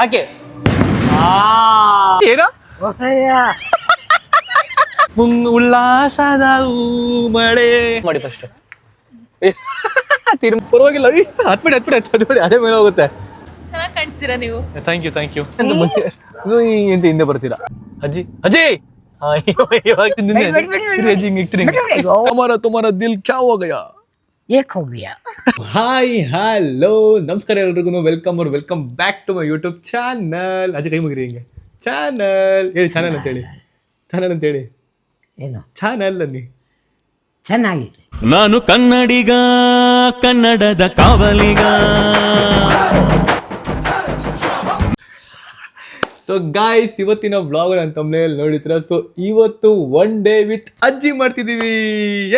ಹಾಕಿ ಏನು ಉಲ್ಲಾಸದ ಮಳೆ ಮಾಡಿ ಫಸ್ಟ್ ಪರವಾಗಿಲ್ಲ ಹತ್ಬಿಡಿ ಅದೇ ಮೇಲೆ ಹೋಗುತ್ತೆ. ಚೆನ್ನಾಗಿ ಕಾಣಿಸ್ತೀರಾ ನೀವು. ಥ್ಯಾಂಕ್ ಯು ಎಂತ ಹಿಂದೆ ಬರ್ತೀರಾ ಅಜ್ಜಿ ತುಮಾರ ದಿಲ್ ಕ್ಯಾ ಹೋ ಗಯಾ ಏಕ್ ಹೋಗ್ಯಾ. ಹಾಯ್ ಹಲೋ ನಮಸ್ಕಾರ ಎಲ್ರಿಗೂ welcome back to my YouTube channel. ಅಜ್ಜಿ ಕೈ ಮುಗಿರಿ ಹಿಂಗೆ ಚಾನಲ್ ಹೇಳಿ ಚಾನಲ್ ಅಂತ ಹೇಳಿ ಏನು ಚಾನಲ್ ಅನ್ನಿ ಚೆನ್ನಾಗಿದೆ. ನಾನು ಕನ್ನಡಿಗ ಕನ್ನಡದ ಕಾವಲಿಗ. ಸೊ ಗಾಯ್ಸ್ ಇವತ್ತಿನ ಬ್ಲಾಗ್ ನಾನು ತಮ್ಮನೇಲಿ ನೋಡಿದ್ರ. ಸೊ ಇವತ್ತು ಒನ್ ಡೇ ವಿತ್ ಅಜ್ಜಿ ಮಾಡ್ತಿದ್ದೀವಿ.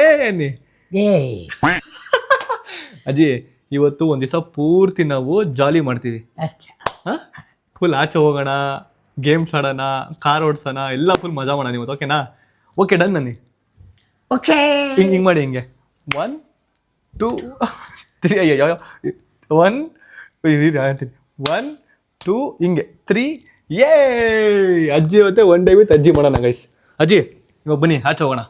ಏನಿ ಅಜ್ಜಿ ಇವತ್ತು ಒಂದ್ ದಿವಸ ಪೂರ್ತಿ ನಾವು ಜಾಲಿ ಮಾಡ್ತೀವಿ. ಫುಲ್ ಆಚೆ ಹೋಗೋಣ, ಗೇಮ್ಸ್ ಆಡೋಣ, ಕಾರ್ ಓಡಿಸೋಣ, ಎಲ್ಲ ಫುಲ್ ಮಜಾ ಮಾಡೋಣ ಇವತ್ತು. ಓಕೆನಾ? Okay done ನನ್ನಿ. ಓಕೆ ಹಿಂಗೆ ಮಾಡಿ ಹಿಂಗೆ 1 2 3 ಅಯ್ಯೋ 1 2 ಹಿಂಗೆ 3 ಯೇ ಅಜ್ಜಿ ಇವತ್ತೆ ಒನ್ ಡೇ ವಿತ್ ಅಜ್ಜಿ ಮಾಡೋಣ ಗೈಸ್. ಅಜ್ಜಿ ಇವಾಗ ಬನ್ನಿ ಆಚೆ ಹೋಗೋಣ.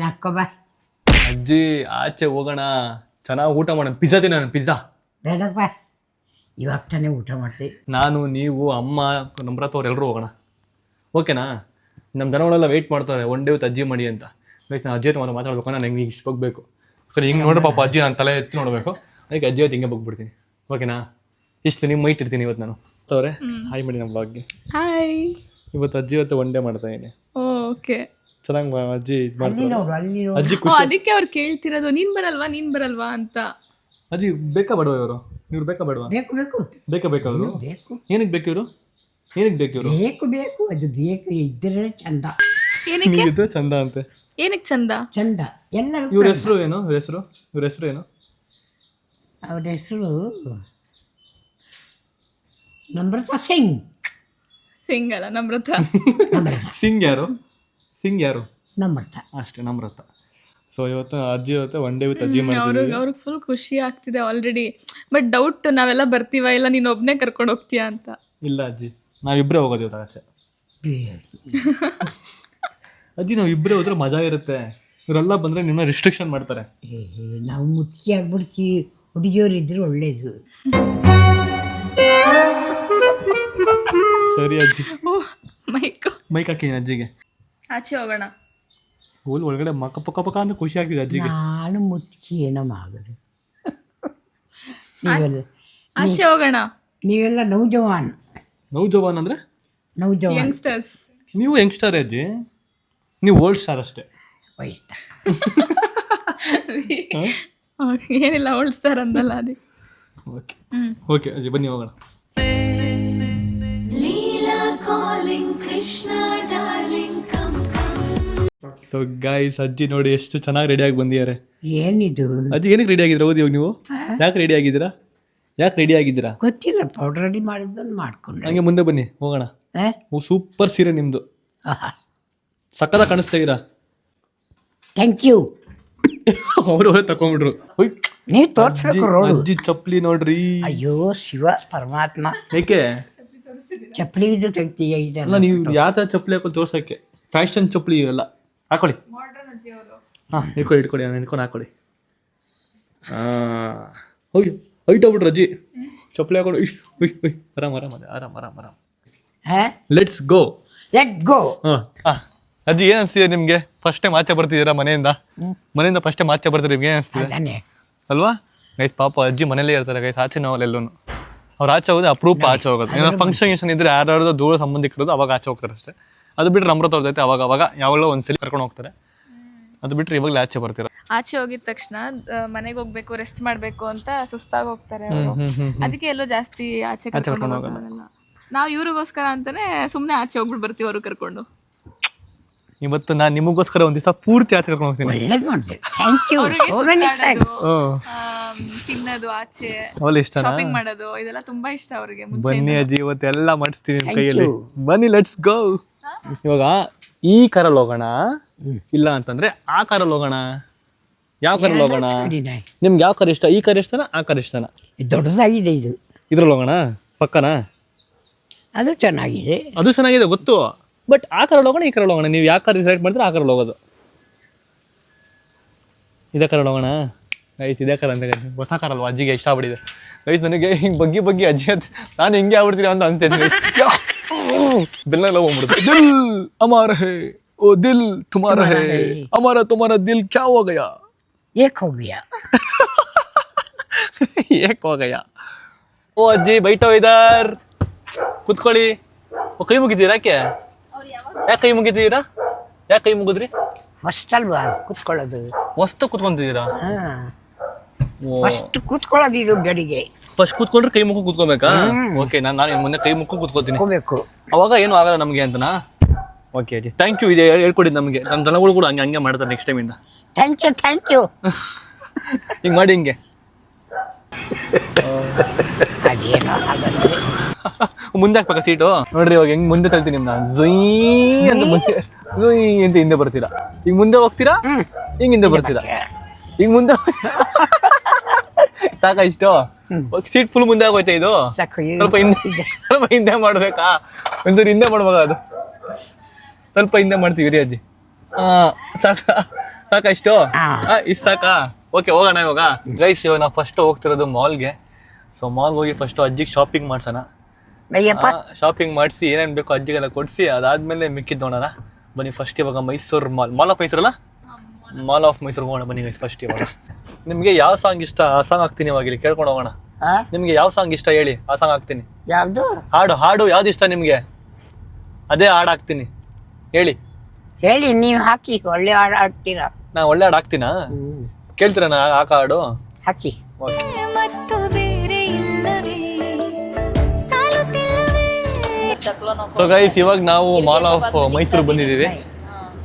ನಕ್ಕೋಬ ಅಜ್ಜಿ ಆಚೆ ಹೋಗೋಣ, ಚೆನ್ನಾಗಿ ಊಟ ಮಾಡೋಣ. ಪಿಜ್ಜಾ ತಿನ್ನೋಣ. ಪಿಜ್ಜಾ ಬೇಡಪ್ಪ, ಇವಾಗ ತಾನೇ ಊಟ ಮಾಡ್ತೀವಿ. ನಾನು, ನೀವು, ಅಮ್ಮ, ನಮ್ರತ ಅವ್ರು ಎಲ್ಲರೂ ಹೋಗೋಣ. ಓಕೆನಾ? ನಮ್ಮ ಜನಗಳೆಲ್ಲ ವೆಯ್ಟ್ ಮಾಡ್ತಾರೆ ಒನ್ ಡೇ ವಿತ್ ಅಜ್ಜಿ ಮಾಡಿ ಅಂತ. ಗೈಸ್ ನಾನು ಅಜ್ಜಿ ಹತ್ರ ಮಾತಾಡ್ಬೇಕು, ನಾನು ಹೆಂಗೆ ಇಷ್ಟು ಹೋಗ್ಬೇಕು. ಸರಿ ಹಿಂಗೆ ನೋಡ್ರಿ ಪಾಪ ಅಜ್ಜಿ ನಾನು ತಲೆ ಎತ್ತಿ ನೋಡಬೇಕು. ಅದಕ್ಕೆ ಅಜ್ಜಿ ಹೊತ್ತು ಹಿಂಗೆ ಹೋಗ್ಬಿಡ್ತೀನಿ. ಓಕೆನಾ? ಇಷ್ಟು ನಿಮ್ಮ ಮೈಟ್ ಇರ್ತೀನಿ ಇವತ್ತು ನಾನು. ತೋರೆ ಹಾಯ್ ಮಾಡಿ ನಮ್ಮ ಬ್ಲಾಗ್ಗೆ. ಹಾಯ್. ಇವತ್ತು ಅಜ್ಜಿ ಹೊತ್ತು ಒನ್ ಡೇ ಮಾಡ್ತಾ ಇದ್ದೀನಿ. ಓಕೆ ಚೆನ್ನಾಗಿ ಅಜ್ಜಿ ಇದು ಅಲ್ಲಿ ಮಾಡ್ತಾರೆ. ನೋಡು, ಅಲ್ಲಿ ನೋಡು. ಅಜ್ಜಿ ಖುಷಿ. ಅದಕ್ಕೆ ಅವ್ರು ಕೇಳ್ತಿರೋದು ನೀನ್ ಬರಲ್ವಾ ಅಂತ. ಅಜ್ಜಿ ಬೇಕಾ ಬೇಡವಾ ಇವರು? ಇವ್ರು ಬೇಕಾ ಬೇಡವಾ? ಬೇಕು ಬೇಕಾ ಅವರು? ಬೇಕು ಏನಕ್ಕೆ ಬೇಕು ಇವರು? ಬೇಕು ಅದು ಬೇಕು ಇದ್ರೆ ಚಂದ. ಏನಕ್ಕೆ ನೀವಿದ್ರೆ ಚಂದ ಅಂತೆ. ಏನಕ್ಕೆ ಚಂದ? ಚಂದ ಎಲ್ಲರೂ. ಇವ್ರ ಹೆಸರು ಏನು? ಇವ್ರ ಹೆಸರು ಏನು? ಅವ್ರ ಹೆಸರು ನಮ್ರತ ಸಿಂಗ್. ಸಿಂಗ್ ಅಲ್ಲ, ನಮ್ರತ. ಸಿಂಗ್ ಯಾರು? ನಮ್ರತ ಅಷ್ಟೇ, ನಮ್ರತ. ಸೊ ಇವತ್ತು ಅಜ್ಜಿ ಇವತ್ತು ಒನ್ ಡೇ ವಿತ್ ಅಜ್ಜಿ ಮಾಡ್ತೀವಿ. ಅವ್ರಿಗೆ ಫುಲ್ ಖುಷಿ ಆಗ್ತಿದೆ ಆಲ್ರೆಡಿ. ಬಟ್ ಡೌಟ್, ನಾವೆಲ್ಲ ಬರ್ತೀವ ಇಲ್ಲ ನೀನ್ ಒಬ್ನೇ ಕರ್ಕೊಂಡು ಹೋಗ್ತೀಯಾ ಅಂತ. ಇಲ್ಲ ಅಜ್ಜಿ, ನಾವಿಬ್ಬರೇ ಹೋಗೋದು ಇವತ್ತು ಆಚೆ. ಅಜ್ಜಿ ನಾವಿಬ್ಬರೇ ಹೋದ್ರೆ ಮಜಾ ಇರುತ್ತೆ. ಇವರೆಲ್ಲ ಬಂದ್ರೆ ನಿನ್ನ ರಿಸ್ಟ್ರಿಕ್ಷನ್ ಮಾಡ್ತಾರೆ. ನಾವು ಮುಚ್ಚಿ ಆಗ್ಬಿಡ್ತೀವಿ. ಹುಡುಗಿಯವರು ಇದ್ರೆ ಒಳ್ಳೇದು. ಸರಿ ಅಜ್ಜಿ, ಮೈಕ್ ಹಾಕಿ ಅಜ್ಜಿಗೆ. ಆಚೆ ಹೋಗೋಣ. ಸ್ಕೂಲ್ ಒಳಗಡೆ ಪಕ್ಕ ಅಂತ ಖುಷಿ ಆಗ್ತಿದೆ ಅಜ್ಜಿಗೆ. ನಾನು ಮುಚ್ಚಿ ಏನೋ ಆಗೋದು. ನೀವೆಲ್ಲ ಆಚೆ ಹೋಗೋಣ. ನೀವೆಲ್ಲ ನೌಜವಾನ್ ಅಂದ್ರೆ ನೌಜವಾನ್ ಯಂಗ್ಸ್ಟರ್ಸ್. ನೀವು ಯಂಗ್ಸ್ಟರ್ ಅಜ್ಜಿ, ನೀವು ಓಲ್ಡ್ ಸ್ಟಾರ್ ಅಷ್ಟೇ. ಏನಿಲ್ಲ, ಓಲ್ಡ್ ಸ್ಟಾರ್ ಅಂದಲ್ಲ ಅದಕ್ಕೆ. ಓಕೆ ಅಜ್ಜಿ ಬನ್ನಿ ಹೋಗೋಣ. ಸೊ ಗೈಸ್ ಅಜ್ಜಿ ನೋಡಿ ಎಷ್ಟು ಚೆನ್ನಾಗಿ ರೆಡಿಯಾಗಿ ಬಂದಿದ್ದಾರೆ. ಏನಿದು ಅಜ್ಜಿ ಏನಕ್ಕೆ ರೆಡಿ ಆಗಿದ್ದೀರಾ? ಓದಿ ನೀವು ಯಾಕೆ ರೆಡಿ ಆಗಿದ್ದೀರಾ? ಗೊತ್ತಿಲ್ಲ, ಪೌಡರ್ ರೆಡಿ ಮಾಡಿದ್ದನ್ನು ಮಾಡ್ಕೊಂಡು ಹಂಗೆ ಮುಂದೆ ಬನ್ನಿ ಹೋಗೋಣ. ಸೂಪರ್ ಸೀರೆ ನಿಮ್ದು, ಸಕ್ಕದ ಕಾಣಿಸ್ತಾ ಇದ್ದೀರಾ. Thank you. ಅವರು ತಕೊಂಡ್ಬಿಟ್ರು. ನೀವು ತೋರಿಸ್ಬೇಕು ರೋಡು. ಅಜ್ಜಿ ಚಪ್ಪಲಿ ನೋಡ್ರಿ. ಅಯ್ಯೋ ಶಿವ ಪರಮಾತ್ಮ, ಏಕೆ ಚಪ್ಪಲಿ ಇದು ತೆಗ್ತೀಯ? ಅಲ್ಲ ನೀವು ಯಾವ ಥರ ಚಪ್ಪಲಿ ಹಾಕೊಂಡು ತೋರ್ಸಕ್ಕೆ, ಫ್ಯಾಷನ್ ಚಪ್ಪಲಿ ಇವೆಲ್ಲ ಹಾಕೊಳ್ಳಿ. ಹಾಂ ಇಟ್ಕೊಳ್ಳಿ ನೆನ್ಕೊಂಡು ಹಾಕೊಳ್ಳಿ. ಹೋಗಿ ಹೈಟ್ ಹೋಗ್ಬಿಟ್ರು ಅಜ್ಜಿ ಚಪ್ಪಲಿ ಹಾಕೊಂಡು. ಆರಾಮ್ ಲೆಟ್ಸ್ ಗೋ. ಹಾಂ ಅಜ್ಜಿ ಏನು ಅನಿಸ್ತಿದೆ ನಿಮಗೆ? ಫಸ್ಟ್ ಟೈಮ್ ಆಚೆ ಬರ್ತಿದ್ದೀರಾ ಮನೆಯಿಂದ ಫಸ್ಟ್ ಟೈಮ್ ಆಚೆ ಬರ್ತೀರಿ, ನಿಮ್ಗೆ ಏನು ಅನಿಸ್ತಿದೆ ಅಲ್ವಾ ಗೈಸ್? ಪಾಪ ಅಜ್ಜಿ ಮನೇಲೇ ಇರ್ತಾರೆ ಗೈಸ್, ಆಚೆ ನಾವಲ್ಲೆಲ್ಲೂ. ಅವ್ರು ಆಚೆ ಹೋದ್ರೆ ಅಪ್ರೂಪ ಆಚೆ ಹೋಗೋದು. ಏನೋ ಫಂಕ್ಷನ್ ಇದ್ರೆ ಯಾರ್ಯಾರ್ದು ದೂರ ಸಂಬಂಧಿಕರದು ಅವಾಗ ಆಚೆ ಹೋಗ್ತಾರೆ ಅಷ್ಟೇ. ಅದು ಬಿಟ್ಟರೆ ನಮ್ರತ ಅವ್ರ ಜೊತೆ ಅವಾಗ ಯಾವಾಗಲೂ ಒಂದ್ಸಲಿ ಕರ್ಕೊಂಡು ಹೋಗ್ತಾರೆ. ಅದು ಬಿಟ್ಟರೆ ಇವಾಗಲೇ ಆಚೆ ಬರ್ತೀರ. ಆಚೆ ಹೋಗಿದ ತಕ್ಷಣ ಮನೆಗೆ ಹೋಗ್ಬೇಕು, ರೆಸ್ಟ್ ಮಾಡ್ಬೇಕು ಅಂತ ಸುಸ್ತಾಗಿ ಹೋಗ್ತಾರೆ ಅವರು. ಅದಕ್ಕೆ ಎಲ್ಲೋ ಜಾಸ್ತಿ ಆಚೆ ಕರ್ಕೊಂಡು ಹೋಗಲ್ಲ. ನಾವು ಇವ್ರಿಗೋಸ್ಕರ ಅಂತಾನೆ ಸುಮ್ಮನೆ ಆಚೆ ಹೋಗ್ಬಿಟ್ಟು ಬರ್ತೀವಿ ಅವರು ಕರ್ಕೊಂಡು. ಇವತ್ತು ನಾನು ನಿಮಗೋಸ್ಕರ ಒಂದ್ ದಿವಸ ಪೂರ್ತಿ ಆಚೆ ಕರ್ಕೊಂಡು ಹೋಗ್ತೀನಿ. ತಿನ್ನೋದು, ಆಚೆ ಶಾಪಿಂಗ್ ಮಾಡೋದು, ಇದೆಲ್ಲ ತುಂಬಾ ಇಷ್ಟ ಅವ್ರಿಗೆ. ಬನ್ನಿ ಅಜ್ಜಿ ಇವತ್ತೆಲ್ಲ ಮಾಡಿಸ್ತೀನಿ ನಿಮ್ ಕೈಯಲ್ಲಿ. ಬನ್ನಿ ಲೆಟ್ಸ್ ಗೋ. ಇವಾಗ ಈ ಕಾರಲ್ಲಿ ಹೋಗೋಣ, ಇಲ್ಲ ಅಂತಂದ್ರೆ ಆ ಕಾರಲ್ಲಿ ಹೋಗೋಣ. ಯಾವ ಕಾರಲ್ಲಿ ಹೋಗೋಣ? ನಿಮ್ಗೆ ಯಾವ ಕಾರ್ ಇಷ್ಟ? ಈ ಕಾರ್ ಇಷ್ಟನಾ ಆ ಕಾರ್ ಇಷ್ಟನಾ? ದೊಡ್ಡದಾಗಿದೆ ಇದು. ಇದ್ರಲ್ಲಿ ಹೋಗೋಣ ಪಕ್ಕನಾ? ಅದು ಚೆನ್ನಾಗಿದೆ. ಅದು ಚೆನ್ನಾಗಿದೆ ಗೊತ್ತು, ಬಟ್ ಆ ಕಾರಲ್ಲಿ ಹೋಗೋಣ ಈ ಕಾರಲ್ಲಿ ಹೋಗೋಣ? ನೀವು ಯಾವ ಕಾರ್ ಸೆಲೆಕ್ಟ್ ಮಾಡಿದ್ರೆ ಆ ಕಾರಲ್ಲಿ ಹೋಗೋದು. ಇದೇ ಕಾರಲ್ಲಿ ಹೋಗೋಣ ಗೈಸ್, ಇದೇ ಕಾರ್ ಅಂತ ಗೈಸ್. ಹೊಸ ಕಾರಲ್ವಾ, ಅಜ್ಜಿಗೆ ಇಷ್ಟ ಆಗ್ಬಿಟ್ಟಿದೆ ಗೈಸ್. ನನಗೆ ಹಿಂಗೆ ಬಗ್ಗಿ ಅಜ್ಜಿ ಅಂತ ನಾನು ಹಿಂಗೆ ಆಗ್ಬಿಡ್ತೀನಿ ಅಂತ ಅನ್ಸ್ತೈತೆ. ದಿಲ್ನೆಲ್ಲ ಹೋಗ್ಬಿಡುತ್ತೆ. ದಿಲ್ ಅಮಾರ ಹೇ ಓ ದಿಲ್ ತುಮಾರ ಹೇ ಅಮಾರ ತುಮಾರ ದಿಲ್ ಕ್ಯಾ ಹೋ ಗಯಾ ಏಕ್ ಹೋಗ್ಯಾ ಏಕ್ ಹೋ ಗಯಾ. ಓ ಅಜ್ಜಿ ಬೈಟೋ ಇದರ್, ಕುತ್ಕೊಳ್ಳಿ. ಓ ಕೈ ಮುಗಿತೀರಾ? ಯಾಕೆ ಕೈ ಮುಗಿತೀರಾ? ಯಾಕೆ ಕೈ ಮುಗಿದ್ರಿ? ಫಸ್ಟ್ ಅಲ್ವಾ ಕೂತ್ಕೊಳ್ಳೋದು? ಮಸ್ತ್ ಕುತ್ಕೊಂತಿದ್ದೀರಾ? ಫಸ್ಟ್ ಕೂತ್ಕೊಳ್ಳೋದು ಇದು ಗಡಿಗೆ. ಫಸ್ಟ್ ಕೂತ್ಕೊಂಡ್ರೆ ಕೈ ಮುಕ್ಕು ಕೂತ್ಕೋಬೇಕಾ? ಓಕೆ, ನಾನು ಮೊನ್ನೆ ಕೈ ಮುಕ್ಕು ಕೂತ್ಕೋತೀನಿ, ಹೋಗ್ಬೇಕು. ಅವಾಗ ಏನು ಆಗಲ್ಲ ನಮಗೆ ಅಂತನಾ? ಓಕೆ ಅಜ್ಜಿ, ಥ್ಯಾಂಕ್ ಯು. ಇದೆ ಹೇಳ್ಕೊಡಿದ್ದು ನಮಗೆ. ನನ್ನ ದನಗಳು ಕೂಡ ಹಂಗೆ ಮಾಡ್ತಾರೆ ನೆಕ್ಸ್ಟ್ ಟೈಮಿಂದ. ಥ್ಯಾಂಕ್ ಯು ಹಿಂಗೆ ಮಾಡಿ ಹಿಂಗೆ ಅದೇನೋ ಆಗಲ್ಲ. ಮುಂದೆ ಹಾಕ್ಬೇಕಾ ಸೀಟು? ನೋಡ್ರಿ ಇವಾಗ ಹೆಂಗ್ ಮುಂದೆ ತಳ್ತೀನಿ ನಿಮ್ನ. ಝುಯ್ ಅಂತ ಮುಂದೆ, ಝುಯ್ ಅಂತ ಹಿಂದೆ ಬರ್ತೀರಾ. ಈಗ ಮುಂದೆ ಹೋಗ್ತೀರಾ, ಹಿಂಗ್ ಹಿಂದೆ ಬರ್ತೀರಾ. ಈಗ ಮುಂದೆ ಸಾಕ ಇಷ್ಟು? ಸೀಟ್ ಫುಲ್ ಮುಂದೆ ಆಗೋಯ್ತಾ ಇದು? ಸ್ವಲ್ಪ ಹಿಂದೆ ಮಾಡ್ಬೇಕಾ? ಒಂಚೂರು ಹಿಂದೆ ಮಾಡ್ಬೇಕಾ? ಅದು ಸ್ವಲ್ಪ ಹಿಂದೆ ಮಾಡ್ತೀವಿ ರೀ ಅಜ್ಜಿ. ಸಾಕ ಇಷ್ಟು? ಇಷ್ಟು ಸಾಕಾ? ಓಕೆ ಹೋಗೋಣ ಇವಾಗ. ಗೈಸ್ ಇವಾಗ ನಾವು ಫಸ್ಟ್ ಹೋಗ್ತಿರೋದು ಮಾಲ್ಗೆ. ಸೊ ಮಾಲ್ಗೆ ಹೋಗಿ ಫಸ್ಟ್ ಅಜ್ಜಿಗೆ ಶಾಪಿಂಗ್ ಮಾಡ್ಸೋಣ. ಶಾಪಿಂಗ್ ಮಾಡಿಸಿ ಏನೇನು ಬೇಕೋ ಅಜ್ಜಿಗೆಲ್ಲ ಕೊಡಿಸಿ ಅದಾದ್ಮೇಲೆ ಮಿಕ್ಕಿದ್ದು ನೋಡೋಣ. ಬನ್ನಿ ಫಸ್ಟ್ ಇವಾಗ ಮೈಸೂರು ಮಾಲ್ ಆಫ್ ಮೈಸೂರಲ್ಲ, ಮಾಲ್ ಆಫ್ ಮೈಸೂರು ಹೋಗೋಣ ಬನ್ನಿ ಗೈಸ್. ಫಸ್ಟ್ ಇವಾಗ ನಿಮಗೆ ಯಾವ ಸಾಂಗ್ ಇಷ್ಟ ಆ ಸಾಂಗ್ ಹಾಕ್ತೀನಿ. ಇವಾಗ ಇಲ್ಲಿ ಕೇಳ್ಕೊಂಡು ಹೋಗೋಣ. ನಿಮ್ಗೆ ಯಾವ ಸಾಂಗ್ ಇಷ್ಟ ಹೇಳಿ, ಆ ಸಾಂಗ್ ಹಾಕ್ತೀನಿ. ಯಾವ್ದು ಹಾಡು ಯಾವ್ದು ಇಷ್ಟ ನಿಮ್ಗೆ, ಅದೇ ಹಾಡು ಹಾಕ್ತೀನಿ. ಹೇಳಿ ನೀವು ಹಾಕಿ. ಒಳ್ಳೆ ಹಾಡು ಹಾಡ್ತೀರಾ. ನಾ ಒಳ್ಳೆ ಹಾಡು ಹಾಕ್ತೀನಾ? ಕೇಳ್ತೀರಾ ನಾ ಹಾಕ ಹಾಡು? ಹಾಕಿ. ಸೊ ಗೈಸ್ ಇವಾಗ ನಾವು ಮಾಲ್ ಆಫ್ ಮೈಸೂರು ಬಂದಿದ್ದೀವಿ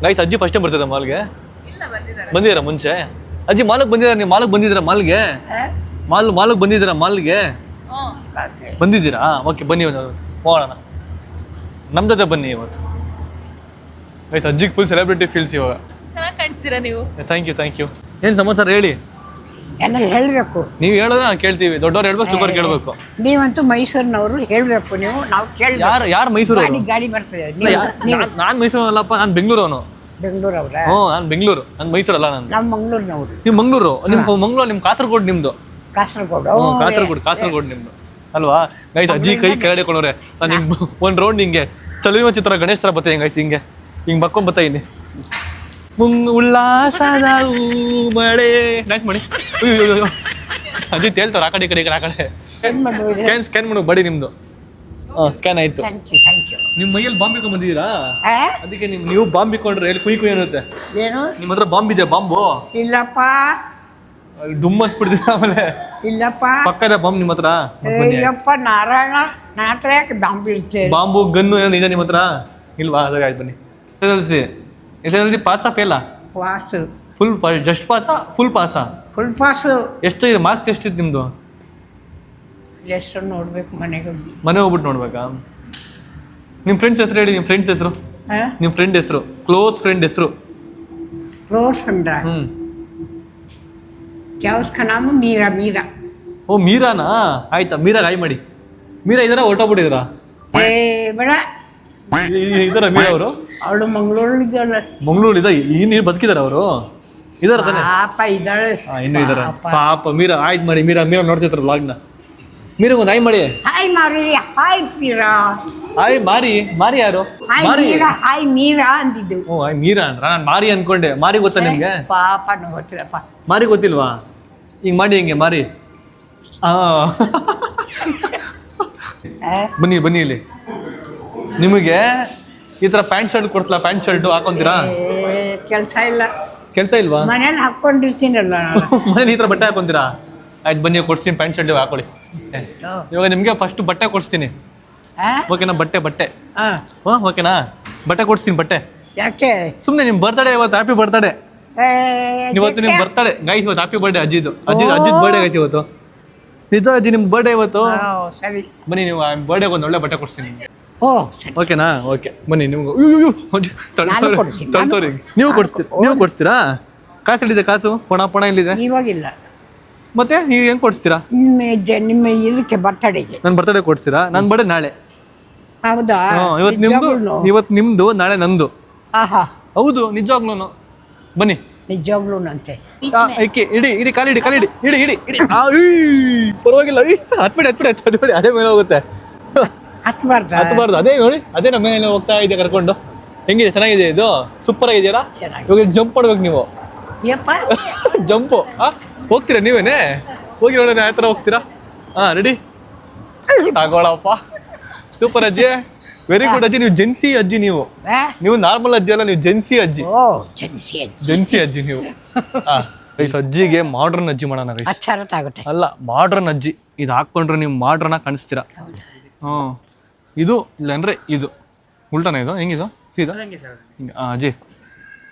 ಗೈಸ್. ಅಜ್ಜಿ ಫಸ್ಟ್ ಟೈಮ್ ಬರ್ತಿದ್ದ ಮಾಲ್ಗೆ? ಬಂದಿದ್ದೀರಾ ಮುಂಚೆ? ಅಜ್ಜಿ ಮಾಲ್ಗೆ ಬಂದಿದ್ದೀರಾ? ನೀವು ಮಾಲ್ಗೆ ಬಂದಿದ್ದೀರಾ? ಮಾಲ್ಗೆ ಬಂದಿದ್ದೀರಾ? ಮಾಲ್ಗೆ ಬಂದಿದ್ದೀರಾ? ಓಕೆ ಬನ್ನಿ ಹೋಗೋಣ. ನಮ್ಮ ಜೊತೆ ಬನ್ನಿ ಇವತ್ತು ಗೈಸ್. ಅಜ್ಜಿಗೆ ಫುಲ್ ಸೆಲೆಬ್ರಿಟಿ ಫೀಲ್ಸ್ ಇವಾಗ. ಚೆನ್ನಾಗಿ ಕಾಣಿಸ್ತೀರಾ ನೀವು. Thank you. ಏನು ಸಮಾಚಾರ ಹೇಳಿ? ಎಲ್ಲ ಹೇಳ್ಬೇಕು. ನೀವು ಹೇಳಿದ್ರೆ ನಾವು ಕೇಳ್ತೀವಿ. ದೊಡ್ಡವ್ರು ಹೇಳ್ಬೇಕು, ಚಿಕ್ಕವ್ರು ಕೇಳ್ಬೇಕು. ನೀವಂತೂ ಮೈಸೂರಿನವರು ಹೇಳ್ಬೇಕು. ನಾವು ಕೇಳಿ ಯಾರು ಮೈಸೂರು? ಗಾಡಿ ಬರ್ತದೆ. ನಾನು ಮೈಸೂರು ಅಲ್ಲಪ್ಪ, ನಾನು ಬೆಂಗಳೂರವನು. ಬೆಂಗಳೂರವ್ರ? ನಾನು ಬೆಂಗಳೂರು, ನಾನು ಮೈಸೂರಲ್ಲ. ನಾನು ನಾವು ಮಂಗಳೂರಿನವರು. ನೀವು ಮಂಗಳೂರು? ನಿಮ್ ಕಾಸರಗೋಡು ನಿಮ್ದು? ಕಾಸರಗೋಡು ನಿಮ್ದು ಅಲ್ವಾ ಗೈಸ್? ಅಜ್ಜಿ ಕೈ ಕೆಳಗಡೆ ಕೊಂಡ್ರೆ ನಾನು ಹಿಂಗ್ ಒಂದ್ ರೌಂಡ್ ಹಿಂಗೆ ಚಲುವ ಚಿತ್ರ ಗಣೇಶ್ ತರ ಬತ್ತೆ ಗೈಸ್. ಹಿಂಗೆ ಬಕ್ಕೊಂಡ್ ಬತ್ತಾ ಇಲ್ಲಿ ಉಲ್ಲಾಸದ ಮಳೆ ಡ್ಯಾನ್ಸ್ ಮಾಡಿ. ಅಜ್ಜಿ ತೇಳ್ತಾರ ಆ ಕಡೆ ಸ್ಕ್ಯಾನ್ ಮಾಡು ಬಡಿ ನಿಮ್ದು. ಸ್ಕ್ಯಾನ್ ಆಯ್ತು. ನಿಮ್ ಮೈಯಲ್ಲಿ ಬಾಂಬ್ ಇಟ್ಕೊಂಡ್ ಬಂದಿದ್ದೀರಾ? ಅದಕ್ಕೆ ನೀವು ಬಾಂಬ್ ಇಟ್ಕೊಂಡ್ರೆ ಹೇಳಿ ಕುಯ್ ಅನ್ನುತ್ತೆ. ಏನು ನಿಮ್ಮ ಹತ್ರ ಬಾಂಬ್ ಇದೆ? ಬಾಂಬು ಇಲ್ಲಪ್ಪ. ಡುಮ್ ಅನ್ಸ್ಬಿಡ್ತೀರ ಆಮೇಲೆ. ಇಲ್ಲಪ್ಪ. ಪಕ್ಕದ ಬಾಂಬ್ ನಿಮ್ಮ ಹತ್ರ? ನಾರಾಯಣ ಬಾಂಬ್ ಇರುತ್ತೆ. ಬಾಂಬು ಗನ್ನು ಏನೋ ಇದೆ ನಿಮ್ಮ ಹತ್ರ ಇಲ್ವಾ? ಅದಾಗ ಆಯ್ತು ಬನ್ನಿ. ಎಸ್ ಪಾಸಾ ಫೇಲಾ? ಪಾಸು. ಫುಲ್ ಜಸ್ಟ್ ಪಾಸಾ? ಫುಲ್ ಪಾಸಾ? Full pass. ಎಷ್ಟು ಇದೆ ಮಾರ್ಕ್ಸ್? ಎಷ್ಟಿತ್ತು ನಿಮ್ದು? ಎಷ್ಟು ನೋಡ್ಬೇಕು ಮನೆ ಹೋಗ್ಬಿಟ್ಟು ನೋಡ್ಬೇಕಾ? ನಿಮ್ಮ ಫ್ರೆಂಡ್ಸ್ ಹೆಸರು ಹೇಳಿ. ನಿಮ್ಮ ಫ್ರೆಂಡ್ಸ್ ಹೆಸರು? ನಿಮ್ಮ ಫ್ರೆಂಡ್ ಹೆಸರು, ಕ್ಲೋಸ್ ಫ್ರೆಂಡ್ ಹೆಸರು? Close friend Meera. ಓ ಮೀರಾನಾ? ಆಯ್ತಾ, ಮೀರಾಗ ಆಯ್ ಮಾಡಿ. ಮೀರಾ ಇದಾರ ಹೊರಟೋಗ್ಬಿಟ್ಟಿದ್ದೀರಾ? ಬೇಡ ಇದಾರ ಮೀರಾ ಅವರು? ಅವಳು ಮಂಗಳೂರು ಇದೆ. ನೀನು ಬದುಕಿದಾರ ಅವರು? ಇದಾರ ತಾನೆ? ಇನ್ನೂ ಇದಾರ. ಪಾಪ ಮೀರಾ ಆಯ್ತು ಮಾಡಿ. ಮೀರಾ ನೋಡ್ತಿರ್ತಾರ ವ್ಲಾಗ್ನ. ಮೀರಾ ಒಂದು ಆಯ್ ಮಾಡಿ. ಹಾಯ್ ಮಾರಿ. ಹಾಯ್ ಮೀರಾ. ಹಾಯ್ ಮಾರಿ ಯಾರು? ಹಾಯ್ ಮೀರಾ ಅಂದಿದ್ದು. ಓ ಹಾಯ್ ಮೀರಾ ಅಂದ್ರ? ನಾನು ಮಾರಿ ಅನ್ಕೊಂಡೆ. ಮಾರಿ ಗೊತ್ತಾ ನಿಮ್ಗೆ? ಪಾಪ ಗೊತ್ತಿಲ್ಲಪ್ಪ. ಮಾರಿ ಗೊತ್ತಿಲ್ವಾ? ಹಿಂಗ್ ಮಾಡಿ ಹಿಂಗೆ ಮಾರಿ. ಬನ್ನಿ ಇಲ್ಲಿ. ನಿಮಗೆ ಈ ತರ ಪ್ಯಾಂಟ್ ಶರ್ಟ್ ಕೊಡ್ತಲ್ಲ, ಪ್ಯಾಂಟ್ ಶರ್ಟ್ ಹಾಕೊಂತೀರಾ? ಕೆಲಸ ಇಲ್ವಾ? ಮನೇಲಿ ಹಾಕೊಂಡಿರ್ತೀನಲ್ಲ. ಮನೇಲಿ ಈ ತರ ಬಟ್ಟೆ ಹಾಕೊಂತೀರಾ? ಆಯ್ತು ಬನ್ನಿ ಕೊಡ್ತೀನಿ, ಪ್ಯಾಂಟ್ ಶರ್ಟ್ ಹಾಕೊಳ್ಳಿ. ಇವಾಗ ನಿಮ್ಗೆ ಫಸ್ಟ್ ಬಟ್ಟೆ ಕೊಡಿಸ್ತೀನಿ. ಓಕೆನಾ? ಬಟ್ಟೆ ಓಕೆನಾ? ಬಟ್ಟೆ ಕೊಡಿಸ್ತೀನಿ. ಬಟ್ಟೆ ಯಾಕೆ? ಸುಮ್ಮನೆ ನಿಮ್ಮ ಬರ್ತಡೇ ಇವತ್ತು. Happy birthday. ಇವತ್ತು ನಿಮ್ಮ ಬರ್ತಡೇ ಗೈಸ್. ಇವತ್ತು ಹ್ಯಾಪಿ ಬರ್ಡೇ ಅಜ್ಜಿದು. ಅಜ್ಜಿದ್ ಬರ್ಡೇ ಗೈಸ್ ಇವತ್ತು. ನಿಜ ಅಜ್ಜಿ, ನಿಮ್ ಬರ್ಡೇ ಇವತ್ತು. ಸರಿ ಬನ್ನಿ, ನೀವು ಬರ್ಡೇಗೆ ಒಂದು ಒಳ್ಳೆ ಬಟ್ಟೆ ಕೊಡ್ತೀನಿ. ಓಕೆನಾ? ಓಕೆ ಬನ್ನಿ. ನಿಮ್ಗೆ ನೀವು ಕೊಡಿಸ್ತೀರಾ? ಕಾಸು ಎಲ್ಲಿದೆ? ಕಾಸು ಪಣ ಇಲ್ಲಿದೆ. ಇವಾಗಿಲ್ಲ. ಮತ್ತೆ ನೀವು ಹೆಂಗೆ ಕೊಡಿಸ್ತೀರಾ? ನಿಮ್ಮ ಇದಕ್ಕೆ ಬರ್ತಡೆಗೆ. ನನ್ನ ಬರ್ತಡೇ ಕೊಡ್ತೀರಾ? ನನ್ನ ಬರ್ಡೇ ನಾಳೆ. ಹೌದಾ? ಇವತ್ತು ನಿಮ್ದು ನಾಳೆ ನಂದು. ಆಹಾ, ಹೌದು, ನಿಜವಾಗ್ಲೂ. ಬನ್ನಿ. ನಿಜವಾಗ್ಲೂನಂತೆ. ಇಡಿ ಕಾಲಿಡಿ ಪರವಾಗಿಲ್ಲ. ಹತ್ಬಿಡಿ ಅದೇ ಮೇಲೆ ಹೋಗುತ್ತೆ. ಹತ್ಬಾರ್ದು. ಅದೇ ನೋಡಿ, ಅದೇ ನಮ್ಮ ಮೇಲೆ ಹೋಗ್ತಾ ಇದೆ ಕರ್ಕೊಂಡು. ಹೆಂಗಿದೆ? ಚೆನ್ನಾಗಿದೆ ಇದು? ಸೂಪರ್ ಆಗಿದೆಯಲ್ಲ? ಇವಾಗ ಜಂಪ್ ಮಾಡ್ಬೇಕು ನೀವು. ಜಂಪು ಹೋಗ್ತೀರಾ ನೀವೇನೆ? ಹೋಗಿ ನೋಡೋಣ ಯಾವ ಥರ ಹೋಗ್ತೀರಾ. ರೆಡಿ? ತಗೊಳಪ್ಪ. ಸೂಪರ್ ಅಜ್ಜಿ, ವೆರಿ ಗುಡ್ ಅಜ್ಜಿ. ನೀವು ಜೆನ್ಸಿ ಅಜ್ಜಿ. ನೀವು ನಾರ್ಮಲ್ ಅಜ್ಜಿ ಅಲ್ಲ, ನೀವು ಜೆನ್ಸಿ ಅಜ್ಜಿ. ಜೆನ್ಸಿ ಅಜ್ಜಿ ನೀವು. ಗೈಸ್, ಅಜ್ಜಿಗೆ ಮಾಡ್ರನ್ ಅಜ್ಜಿ ಮಾಡೋಣ ಗೈಸ್. ಅಲ್ಲ, ಮಾಡ್ರನ್ ಅಜ್ಜಿ. ಇದು ಹಾಕೊಂಡ್ರೆ ನೀವು ಮಾಡ್ರನ್ ಆಗಿ ಕಾಣಿಸ್ತೀರಾ. ಇದು ಇಲ್ಲಾಂದ್ರೆ ಇದು ಉಲ್ಟಾನ. ಇದು ಹೆಂಗಿದು? ಸೀದಾ ಹಿಂಗೆ. ಅಜ್ಜಿ,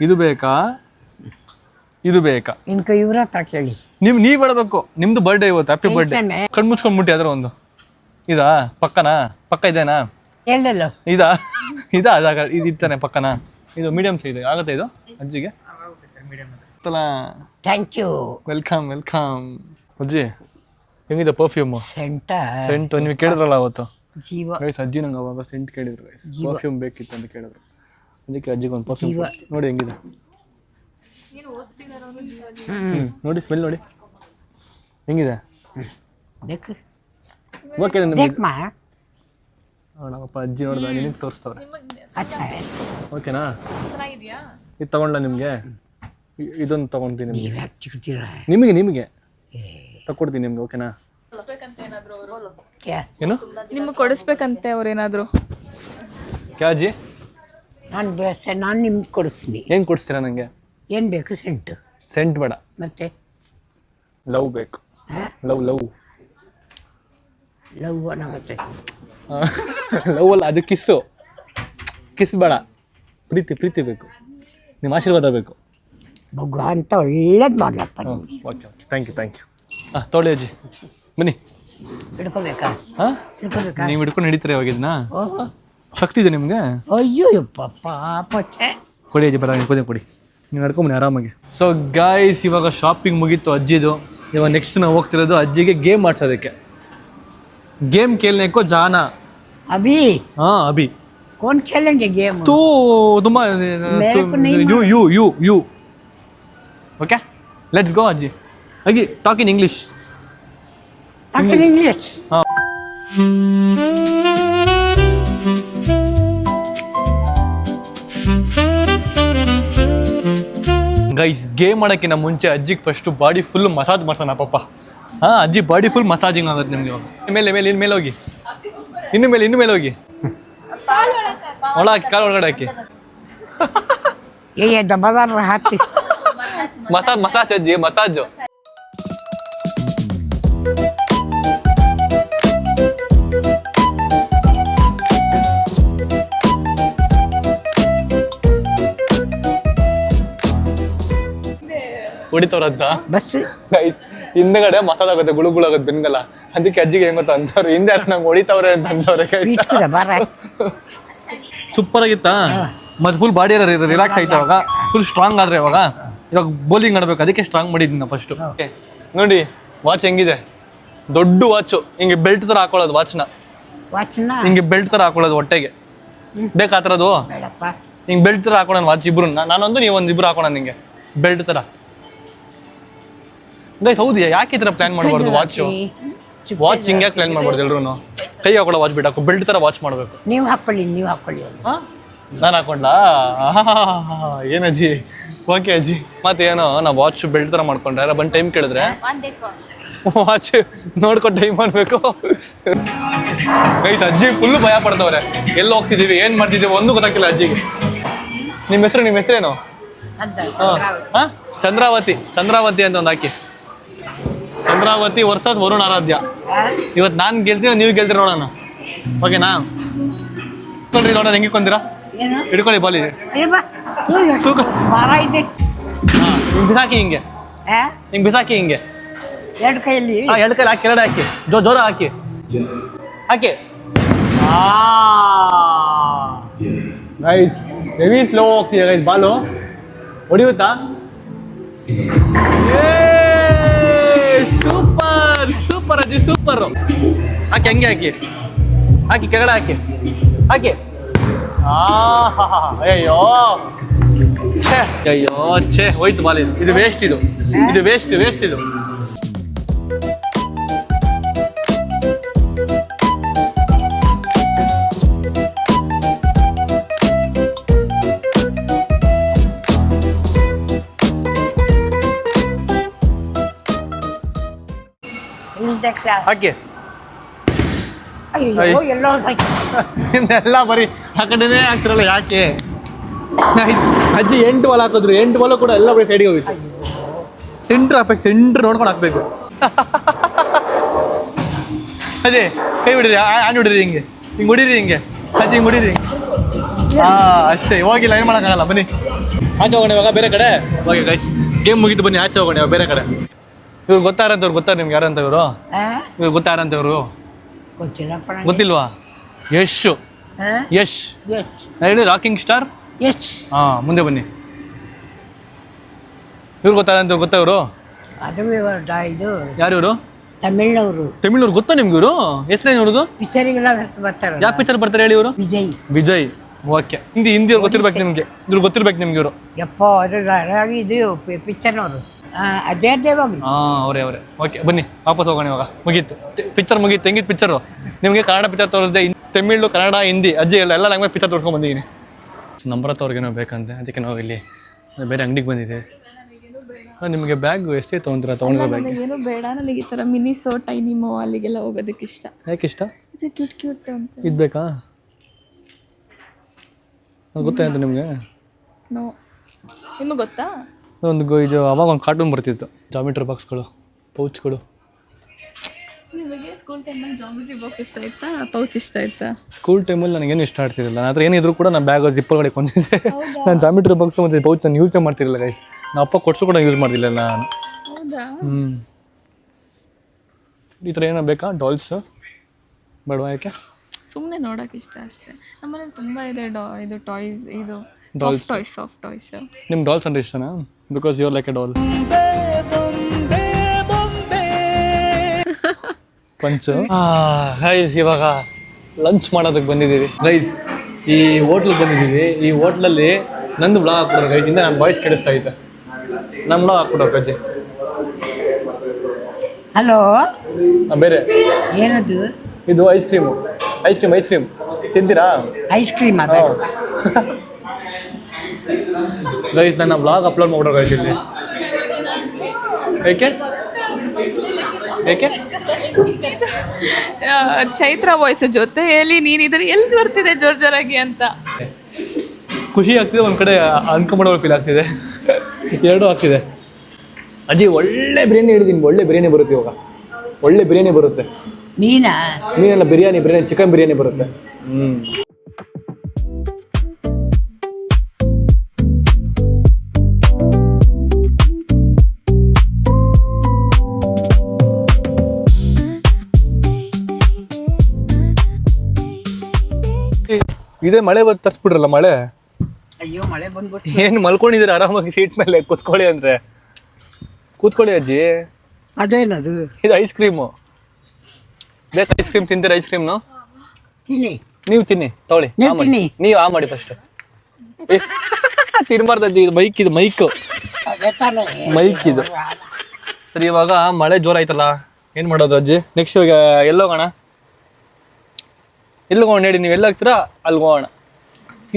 ಇದು ಬೇಕಾ ಇದು ಬೇಕಾ? ಇವ್ರ ಹತ್ರ ಕೇಳಿ. ನೀವ್ ಹೇಳ್ಬೇಕು. ನಿಮ್ದು ಬರ್ಡೇ ಇವತ್ತು. Happy birthday. ಕಣ್ಮುಚ್ಕೊಂಡ್ಬಿಟ್ಟು ಅದ್ರ ಒಂದು ಇದಾ ಪಕ್ಕ ಇದೇನಾ? ಇದಾ ಅದಾಗ ಇದು ಇತ್ತಾನೆ ಪಕ್ಕನಾ? ಇದು ಮೀಡಿಯಂ ಸೈಜ್ ಆಗುತ್ತೆ ಇದು ಅಜ್ಜಿಗೆ? Thank you. ವೆಲ್ಕಮ್ ಅಜ್ಜಿ. ಹೆಂಗಿದೆ ಪರ್ಫ್ಯೂಮ್? ಸೆಂಟ್ ನೀವು ಕೇಳಿದ್ರಲ್ಲ ಅವತ್ತು ಗೈಸ್. ಅಜ್ಜಿ ನಂಗೆ ಅವಾಗ ಸೆಂಟ್ ಕೇಳಿದ್ರು ಗೈಸ್. ಪರ್ಫ್ಯೂಮ್ ಬೇಕಿತ್ತು ಅಂತ ಕೇಳಿದ್ರು. ಅದಕ್ಕೆ ಅಜ್ಜಿಗೆ ಒಂದು ಪರ್ಫ್ಯೂಮ್ ನೋಡಿ. ಹೆಂಗಿದೆ ನೋಡಿ, ಸ್ಮೆಲ್ ನೋಡಿ ಹೆಂಗಿದೆ. ಓಕೆ ನೋಡಪ್ಪ, ಅಜ್ಜಿ ನೋಡ್ದ ನಿನಗೆ ತೋರಿಸ್ತವ್ರೆ. ಓಕೆನಾ? ಇದು ತಗೊಂಡ್ಲ ನಿಮಗೆ? ಇದೊಂದು ತಗೊಂತೀನಿ ನಿಮಗೆ ತಗೊಡ್ತೀನಿ ನಿಮ್ಗೆ. ಓಕೆನಾ? ಏನು ನಿಮ್ಗೆ ಕೊಡಿಸ್ಬೇಕಂತೆ ಅವ್ರೇನಾದ್ರು? ಕ್ಯಾಜಿ ನಾನು ನಿಮ್ಗೆ ಕೊಡಿಸ್ತೀನಿ. ಏನು ಕೊಡಿಸ್ತೀರಾ ನನಗೆ? ಏನು ಬೇಕು? ಸೆಂಟ್ ಬೇಡ. ಮತ್ತೆ ಲವ್ ಬೇಕು. ಲವ್ ಅನ್ನಾಗುತ್ತೆ. ಲವ್ ಅಲ್ಲ, ಅದು ಕಿಸ್ ಬೇಡ. ಪ್ರೀತಿ ಬೇಕು. ನಿಮ್ಮ ಆಶೀರ್ವಾದ ಬೇಕು. ಭಗವಂತ ಒಳ್ಳೇದು ಮಾಡ್ಲಪ್ಪ. Okay, thank you. ತೊಗೊಳ್ಳಿ ಅಜ್ಜಿ, ಬನ್ನಿ. ಹಿಡ್ಕೋಬೇಕಾ? ನೀವು ಹಿಡ್ಕೊಂಡು ಹಿಡಿತೀರ ಇವಾಗ ಇದನ್ನ? ಶಕ್ತಿ ಇದೆ ನಿಮಗೆ? ಅಯ್ಯೋ ಪಾಪ. ಕೊಡಿ ಅಜ್ಜಿ, ಕೊಡಿ. ನೀವು ನಡ್ಕೊಂಬನ್ನಿ ಆರಾಮಾಗಿ. ಸೊ ಗೈಸ್, ಇವಾಗ ಶಾಪಿಂಗ್ ಮುಗೀತು ಅಜ್ಜಿದು. ಇವಾಗ ನೆಕ್ಸ್ಟ್ ನಾವು ಹೋಗ್ತಿರೋದು ಅಜ್ಜಿಗೆ ಗೇಮ್ ಆಡ್ಸೋದಕ್ಕೆ. गेम खेलने को जाना। अभी? हाँ अभी। कौन खेलेंगे गेम? तू तुम यू ओके लेट्स गो अज्जी. अगी टॉक इन इंग्लिश. हाँ ಗೈಸ್, ಗೇಮ್ ಮಾಡೋಕ್ಕಿಂತ ಮುಂಚೆ ಅಜ್ಜಿಗೆ ಫಸ್ಟು ಬಾಡಿ ಫುಲ್ ಮಸಾಜ್ ಮಾಡ್ಸೋಣ ಪಾಪ. ಹಾಂ, ಅಜ್ಜಿ ಬಾಡಿ ಫುಲ್ ಮಸಾಜಿಂಗ್ ಆಗುತ್ತೆ ನಿಮಗೆ. ಮೇಲೆ ಹೋಗಿ, ಇನ್ನು ಮೇಲೆ ಹೋಗಿ, ಒಳಗೆ ಕಾಲು ಒಳಗಡೆ ಹಾಕಿ. ಮಸಾಜ್ ಅಜ್ಜಿ, ಮಸಾಜು. ಹೊಡಿತವ್ರಂತ ಬಸ್ ಹಿಂದಗಡೆ ಮಸಾಲ ಆಗುತ್ತೆ, ಗುಳುಗುಳಾಗುತ್ತೆ ಬೆನ್ಗಲ್ಲ. ಅದಕ್ಕೆ ಅಜ್ಜಿಗೆ ಹೆಂಗ್ ಗೊತ್ತಾ ಅಂತವ್ರು, ಹಿಂದೆ ಯಾರು ನಂಗೆ ಹೊಡಿತವ್ರೆ ಅಂತ ಅಂತವ್ರೆ. ಸೂಪರ್ ಆಗಿತ್ತಾ? ಮತ್ತೆ ಫುಲ್ ಬಾಡಿ ರಿಲ್ಯಾಕ್ಸ್ ಆಯ್ತು. ಅವಾಗ ಫುಲ್ ಸ್ಟ್ರಾಂಗ್ ಆದ್ರೆ ಇವಾಗ ಬೌಲಿಂಗ್ ಆಡ್ಬೇಕು, ಅದಕ್ಕೆ ಸ್ಟ್ರಾಂಗ್ ಮಾಡಿದ್ದೀನಿ ನಾವು ಫಸ್ಟು. ನೋಡಿ ವಾಚ್ ಹೆಂಗಿದೆ, ದೊಡ್ಡ ವಾಚು. ಹಿಂಗೆ ಬೆಲ್ಟ್ ತರ ಹಾಕೊಳ್ಳೋದು ವಾಚ್ನ. ಹಿಂಗೆ ಬೆಲ್ಟ್ ತರ ಹಾಕೊಳ್ಳೋದು ಹೊಟ್ಟೆಗೆ. ಬೇಕಾ ಥರದ್ದು? ಹಿಂಗೆ ಬೆಲ್ಟ್ ತರ ಹಾಕೊಳ್ಳೋಣ ವಾಚ್ ಇಬ್ರು. ನಾನೊಂದು ನೀವೊಂದು ಇಬ್ರು ಹಾಕೋಣ ನಿಂಗೆ ಬೆಲ್ಟ್ ತರ. ಗೈಸ್ ಹೌದು, ಯಾಕೆ ಈ ಥರ ಪ್ಲಾನ್ ಮಾಡಬಾರ್ದು? ವಾಚ್ ಹಿಂಗೆ ಯಾಕೆ ಪ್ಲಾನ್ ಮಾಡ್ಬಾರ್ದು? ಎಲ್ರು ಕೈ ಹಾಕೊಳ್ಳೋ ವಾಚ್ ಬಿಟ್ಟು ಬೆಲ್ಟ್ ತರ ವಾಚ್ ಮಾಡಬೇಕು. ನೀವು ಹಾಕೊಳ್ಳಿ. ನಾನು ಹಾಕೊಂಡ್ಲಾ? ಏನಜ್ಜಿ? ಓಕೆ ಅಜ್ಜಿ. ಮತ್ತೆ ಏನೋ ನಾವು ವಾಚ್ ಬೆಲ್ಟ್ ತರ ಮಾಡ್ಕೊಂಡ್ರೆ ಯಾರ ಬಂದು ಟೈಮ್ ಕೇಳಿದ್ರೆ ವಾಚ್ ನೋಡ್ಕೊಂಡು ಟೈಮ್ ಮಾಡಬೇಕು. ಗೈಸ್ ಅಜ್ಜಿ ಫುಲ್ ಭಯ ಪಡ್ತವ್ರೆ. ಎಲ್ಲಿ ಹೋಗ್ತಿದ್ದೀವಿ, ಏನು ಮಾಡ್ತಿದ್ದೀವಿ ಒಂದು ಗೊತ್ತಾಗಿಲ್ಲ ಅಜ್ಜಿಗೆ. ನಿಮ್ಮ ಹೆಸರೇನು? ಹಾಂ, ಚಂದ್ರಾವತಿ ಅಂತ ಒಂದು ಹಾಕಿ. ಚಂದ್ರಾವತಿ ವರ್ಸಸ್ ವರುಣ್ ಆರಾಧ್ಯ. ಇವತ್ತು ನಾನು ಗೆಲ್ತೀನಿ, ನೀವು ಗೆಲ್ತೀರ ನೋಡೋಣ. ಓಕೆನಾ? ಹಿಡ್ಕೊಳ್ರಿ ನೋಡೋಣ, ಹೆಂಗೆ ಕೊಂತೀರಾ? ಹಿಡ್ಕೊಳ್ಳಿ ಬಾಲಿ. ಹಿಂಗೆ ಬಿಸಾಕಿ, ಹಿಂಗೆ ಹಿಂಗೆ ಎರಡು ಕೈಯಲ್ಲಿ. ಎರಡು ಕೈಲಿ ಹಾಕಿ, ಎರಡು ಹಾಕಿ, ಜೋರ ಹಾಕಿ. ಗೈಸ್ ಹೆವಿ ಸ್ಲೋ ಹೋಗ್ತೀಯ ಗೈಸ್. ಬಾಲು ಹೊಡಿಯುತ್ತಾ? Super super. ಹಾಕಿ ಹಂಗೆ ಹಾಕಿ ಹಾಕಿ ಕೆಳಗಡೆ ಹಾಕಿ ಹಾಕಿ. ಅಯ್ಯೋ ಛೇ ಅಯ್ಯೋ ಛೇ ಹೋಯ್ತು ಬಾಲ್. ಇದು ವೇಸ್ಟ್, ಇದು ವೇಸ್ಟ್ ಇದು. ಹಾಕಿ ಅಯ್ಯೋ ಎಲ್ಲೋ ಇನ್ನೆಲ್ಲ ಬರೀ ಆ ಕಡೆನೇ ಆಗ್ತಿರಲ್ಲ ಯಾಕೆ? ಅಜ್ಜಿ 8 ಬಾಲ್ ಹಾಕಿದ್ರು, 8 ಬಾಲ್ ಕೂಡ ಎಲ್ಲ ಬರೀ ಸೈಡಿಗೆ ಹೋಗಿತ್ತು. ಸೆಂಟ್ರ್ ಹಾಕ್ಬೇಕು, ಸೆಂಟ್ರ್ ನೋಡ್ಕೊಂಡು ಹಾಕ್ಬೇಕು. ಅದೇ ಕೈ ಬಿಡಿರಿ, ಆನ್ ಹೊಡಿರಿ, ಹಿಂಗೆ ಹೊಡಿರಿ, ಹಿಂಗೆ ಅಜ್ಜಿ ಹಿಂಗೆ ಹೊಡಿರಿ. ಅಷ್ಟೇ, ಹೋಗಿಲ್ಲ, ಏನು ಮಾಡೋಕ್ಕಾಗಲ್ಲ. ಬನ್ನಿ ಆಚೆ ಹೋಗೋಣ ಇವಾಗ ಬೇರೆ ಕಡೆ. ಓಕೆ ಗೈಸ್, ಗೇಮ್ ಮುಗಿದು ಬನ್ನಿ ಆಚೆ ಹೋಗೋಣ ಇವಾಗ ಬೇರೆ ಕಡೆ. ಇವ್ರು ಗೊತ್ತಾರಂತವ್ರು, ಗೊತ್ತಾರೆ ನಿಮ್ಗೆ ಯಾರಂತ ಇವರು? ಇವ್ರು ಗೊತ್ತಾರಂತ ಇವರು? ಗೊತ್ತಿಲ್ವಾ? ಯಶ್ ಹೇಳಿ, ರಾಕಿಂಗ್ ಸ್ಟಾರ್. ಮುಂದೆ ಬನ್ನಿ. ಇವ್ರು ಗೊತ್ತಾರಂತ ಗೊತ್ತಾ ಇವರು? ಅದು ಇದು ಯಾರು ಇವರು? ತಮಿಳ್ನವರು. ಗೊತ್ತಾ ನಿಮ್ಗೆ ಇವರು? ಹೆಸರೇನು ಇವ್ರದ್ದು? ಪಿಕ್ಚರ್ಗೆಲ್ಲ ಬರ್ತಾರೆ. ಯಾವ ಪಿಕ್ಚರ್ ಬರ್ತಾರೆ ಹೇಳಿ ಇವರು? ವಿಜಯ್. ಓಕೆ, ಹಿಂದಿ ಅವ್ರು ಗೊತ್ತಿರ್ಬೇಕು ನಿಮ್ಗೆ, ಇವ್ರು ಗೊತ್ತಿರ್ಬೇಕು ನಿಮ್ಗೆ ಇವರು. ಯಪ್ಪ ಇದು ಪಿಕ್ಚರ್ನವರು. ಅದೇ ಅವರೇ. ಓಕೆ ಬನ್ನಿ ವಾಪಸ್ ಹೋಗೋಣ ಇವಾಗ. ಮುಗೀತು ಪಿಕ್ಚರ್, ಮುಗೀತು. ಹೆಂಗಿತ್ತು ಪಿಕ್ಚರು? ನಿಮಗೆ ಕನ್ನಡ ಪಿಕ್ಚರ್ ತೋರಿಸಿದೆ, ತಮಿಳು, ಕನ್ನಡ, ಹಿಂದಿ, ಅಜ್ಜಿ ಎಲ್ಲ ಲ್ಯಾಂಗ್ವೇಜ್ ಪಿಕ್ಚರ್ ತೋರಿಸ್ಕೊಂಡು ಬಂದಿದ್ದೀನಿ. ನಂಬರತ್ ಅವ್ರಿಗೇನೋ ಬೇಕಂತೆ, ಅದಕ್ಕೆ ನಾವು ಇಲ್ಲಿ ಬೇರೆ ಅಂಗಡಿಗೆ ಬಂದಿದೆ. ನಿಮಗೆ ಬ್ಯಾಗ್ ಎಷ್ಟೇ ತೊಗೊಂತೀರಾ? ತೊಗೊಂಡಿರೋ ಬ್ಯಾಗ್ ಏನು ಬೇಡ ನನಗೆ. ಈ ಥರ ಮಿನಿಸೋ ಟೈನಿಮೋ ಅಲ್ಲಿಗೆಲ್ಲ ಹೋಗೋದಕ್ಕೆ ಇಷ್ಟ. ಯಾಕೆ ಇಷ್ಟ? ಕ್ಯೂಟ್ ಅಂತ. ಇದು ಬೇಕಾ? ಗೊತ್ತಾಯ್ತು ನಿಮಗೆ? ನೋ, ನಿಮಗೆ ಗೊತ್ತಾ? ಇದು ಅವಾಗ ಒಂದು ಕಾರ್ಟೂನ್ ಬರ್ತಿತ್ತು, ಜಾಮಿಟ್ರಿ ಬಾಕ್ಸ್ಗಳು, ಪೌಚ್ಗಳು. ನಿಮಗೆ ಸ್ಕೂಲ್ ಟೈಮಲ್ಲಿ ಜಾಮಿಟ್ರಿ ಬಾಕ್ಸ್ ಇಷ್ಟ ಆಯ್ತಾ, ಪೌಚ್ ಇಷ್ಟ ಆಯ್ತಾ? ಸ್ಕೂಲ್ ಟೈಮಲ್ಲಿ ನನಗೇನು ಇಷ್ಟ ಆಗ್ತಿರಲಿಲ್ಲ. ನನ್ನ ಹತ್ರ ಏನಿದ್ರು ಕೂಡ ನಾನು ಬ್ಯಾಗ್ ಜಿಪ್ಪಲ್ಗಡೆ ಕೊಂದಿದ್ದೆ. ನಾನು ಜಾಮಿಟ್ರಿ ಬಾಕ್ಸ್ ಮತ್ತು ಪೌಚ್ ನಾನು ಯೂಸೇ ಮಾಡ್ತಿರಲಿಲ್ಲ ಗೈಸ್. ನಮ್ಮ ಅಪ್ಪ ಕೊಡ್ಸು ಕೂಡ ಯೂಸ್ ಮಾಡ್ತಿಲ್ಲ ನಾನು. ಹೌದಾ? ಈ ಥರ ಏನೋ ಬೇಕಾ? ಡಾಲ್ಸ್ ಬೇಡವಾ? ಯಾಕೆ? ಸುಮ್ಮನೆ ನೋಡೋಕೆ ಇಷ್ಟ ಅಷ್ಟೇ. ನಮ್ಮನೇಲಿ ತುಂಬ ಇದೆ ಇದು ಟಾಯ್ಸ್, ಇದು ಸಾಫ್ಟ್ ಟಾಯ್ಸ್. ನಿಮ್ಗೆ ಡಾಲ್ಸ್ ಅಂದ್ರೆ ಇಷ್ಟನಾ? Because you are like a doll. Punch. Guys ಇವಾಗ ಲಂಚ್ ಮಾಡೋದಕ್ಕೆ ಬಂದಿದ್ದೀವಿ ಗೈಸ್. ಈ ಹೋಟ್ಲಿಗೆ ಬಂದಿದ್ದೀವಿ. ಈ ಹೋಟ್ಲಲ್ಲಿ ನಂದು ಬ್ಲಾಗ್ ಹಾಕ್ಬಿಡೋರು ಗೈಸ್. ಇಂದ ನನ್ನ ವಾಯ್ಸ್ ಕೆಡಿಸ್ತಾ ಐತೆ. ನನ್ನ ಬ್ಲಾಗ್ ಹಾಕ್ಬಿಡೋರು ಅಜ್ಜಿ. ಹಲೋ, ಬೇರೆ ಏನದು? ಇದು ಐಸ್ ಕ್ರೀಮ್ ತಿಂತೀರಾ? ಐಸ್ ಕ್ರೀಮ್ ಗೈಸ್ ನನ್ನ ಬ್ಲಾಗ್ ಅಪ್ಲೋಡ್ ಮಾಡ್ಬಿಡೋ ಗೈಸ್ ಇಲ್ಲಿ. ಏಕೆ ಚೈತ್ರ ವಾಯ್ಸ್ ಜೊತೆ ಹೇಳಿ ನೀನು ಇದನ್ನು ಎಲ್ಲಿ ಬರ್ತಿದೆ ಜೋರಾಗಿ ಅಂತ ಖುಷಿ ಆಗ್ತಿದೆ, ಒಂದು ಕಡೆ ಅನ್ಕಂಫರ್ಟಬಲ್ ಫೀಲ್ ಆಗ್ತಿದೆ. ಎರಡೂ ಆಗ್ತಿದೆ. ಅಜ್ಜಿ ಒಳ್ಳೆ ಬಿರಿಯಾನಿ ಹೇಳಿದ್ದೀನಿ, ಒಳ್ಳೆ ಬಿರಿಯಾನಿ ಬರುತ್ತೆ ಇವಾಗ. ಒಳ್ಳೆ ಬಿರಿಯಾನಿ ಬರುತ್ತೆ. ಮೀನೆಲ್ಲ ಬಿರಿಯಾನಿ, ಚಿಕನ್ ಬಿರಿಯಾನಿ ಬರುತ್ತೆ. ಇದೇ ಮಳೆ ಬಂದು ತರಿಸ್ಬಿಟ್ರಲ್ಲ ಮಳೆ. ಅಯ್ಯೋ, ಮಳೆ ಬಂದ್ಬಿಟ್ಟು. ಏನು ಮಲ್ಕೊಂಡಿದ್ದೀರ ಆರಾಮಾಗಿ ಸೀಟ್ ಮೇಲೆ? ಕೂತ್ಕೊಳ್ಳಿ ಅಂದ್ರೆ ಕೂತ್ಕೊಳ್ಳಿ ಅಜ್ಜಿ. ಅದೇನದು? ಇದು ಐಸ್ ಕ್ರೀಮು. ಬೇಕು ಐಸ್ ಕ್ರೀಮ್ ತಿಂತೀರ? ಐಸ್ ಕ್ರೀಮ್ನು ತಿನ್ನಿ. ನೀವು ತಿನ್ನಿ, ತಗೊಳ್ಳಿ. ನೀವು ಮಾಡಿ ಫಸ್ಟ್. ತಿನ್ಬಾರ್ದು ಅಜ್ಜಿ, ಇದು ಮೈಕ್ ಇದು. ಸರಿ, ಇವಾಗ ಮಳೆ ಜೋರಾಯ್ತಲ್ಲ, ಏನು ಮಾಡೋದು ಅಜ್ಜಿ? ನೆಕ್ಸ್ಟ್ ಇವಾಗ ಎಲ್ಲೋಗೋಣ? ಎಲ್ಲಿ ಹೋಗೋಣ ಹೇಳಿ? ನೀವು ಎಲ್ಲೋಗ್ತೀರಾ ಅಲ್ಲಿ ಹೋಗೋಣ.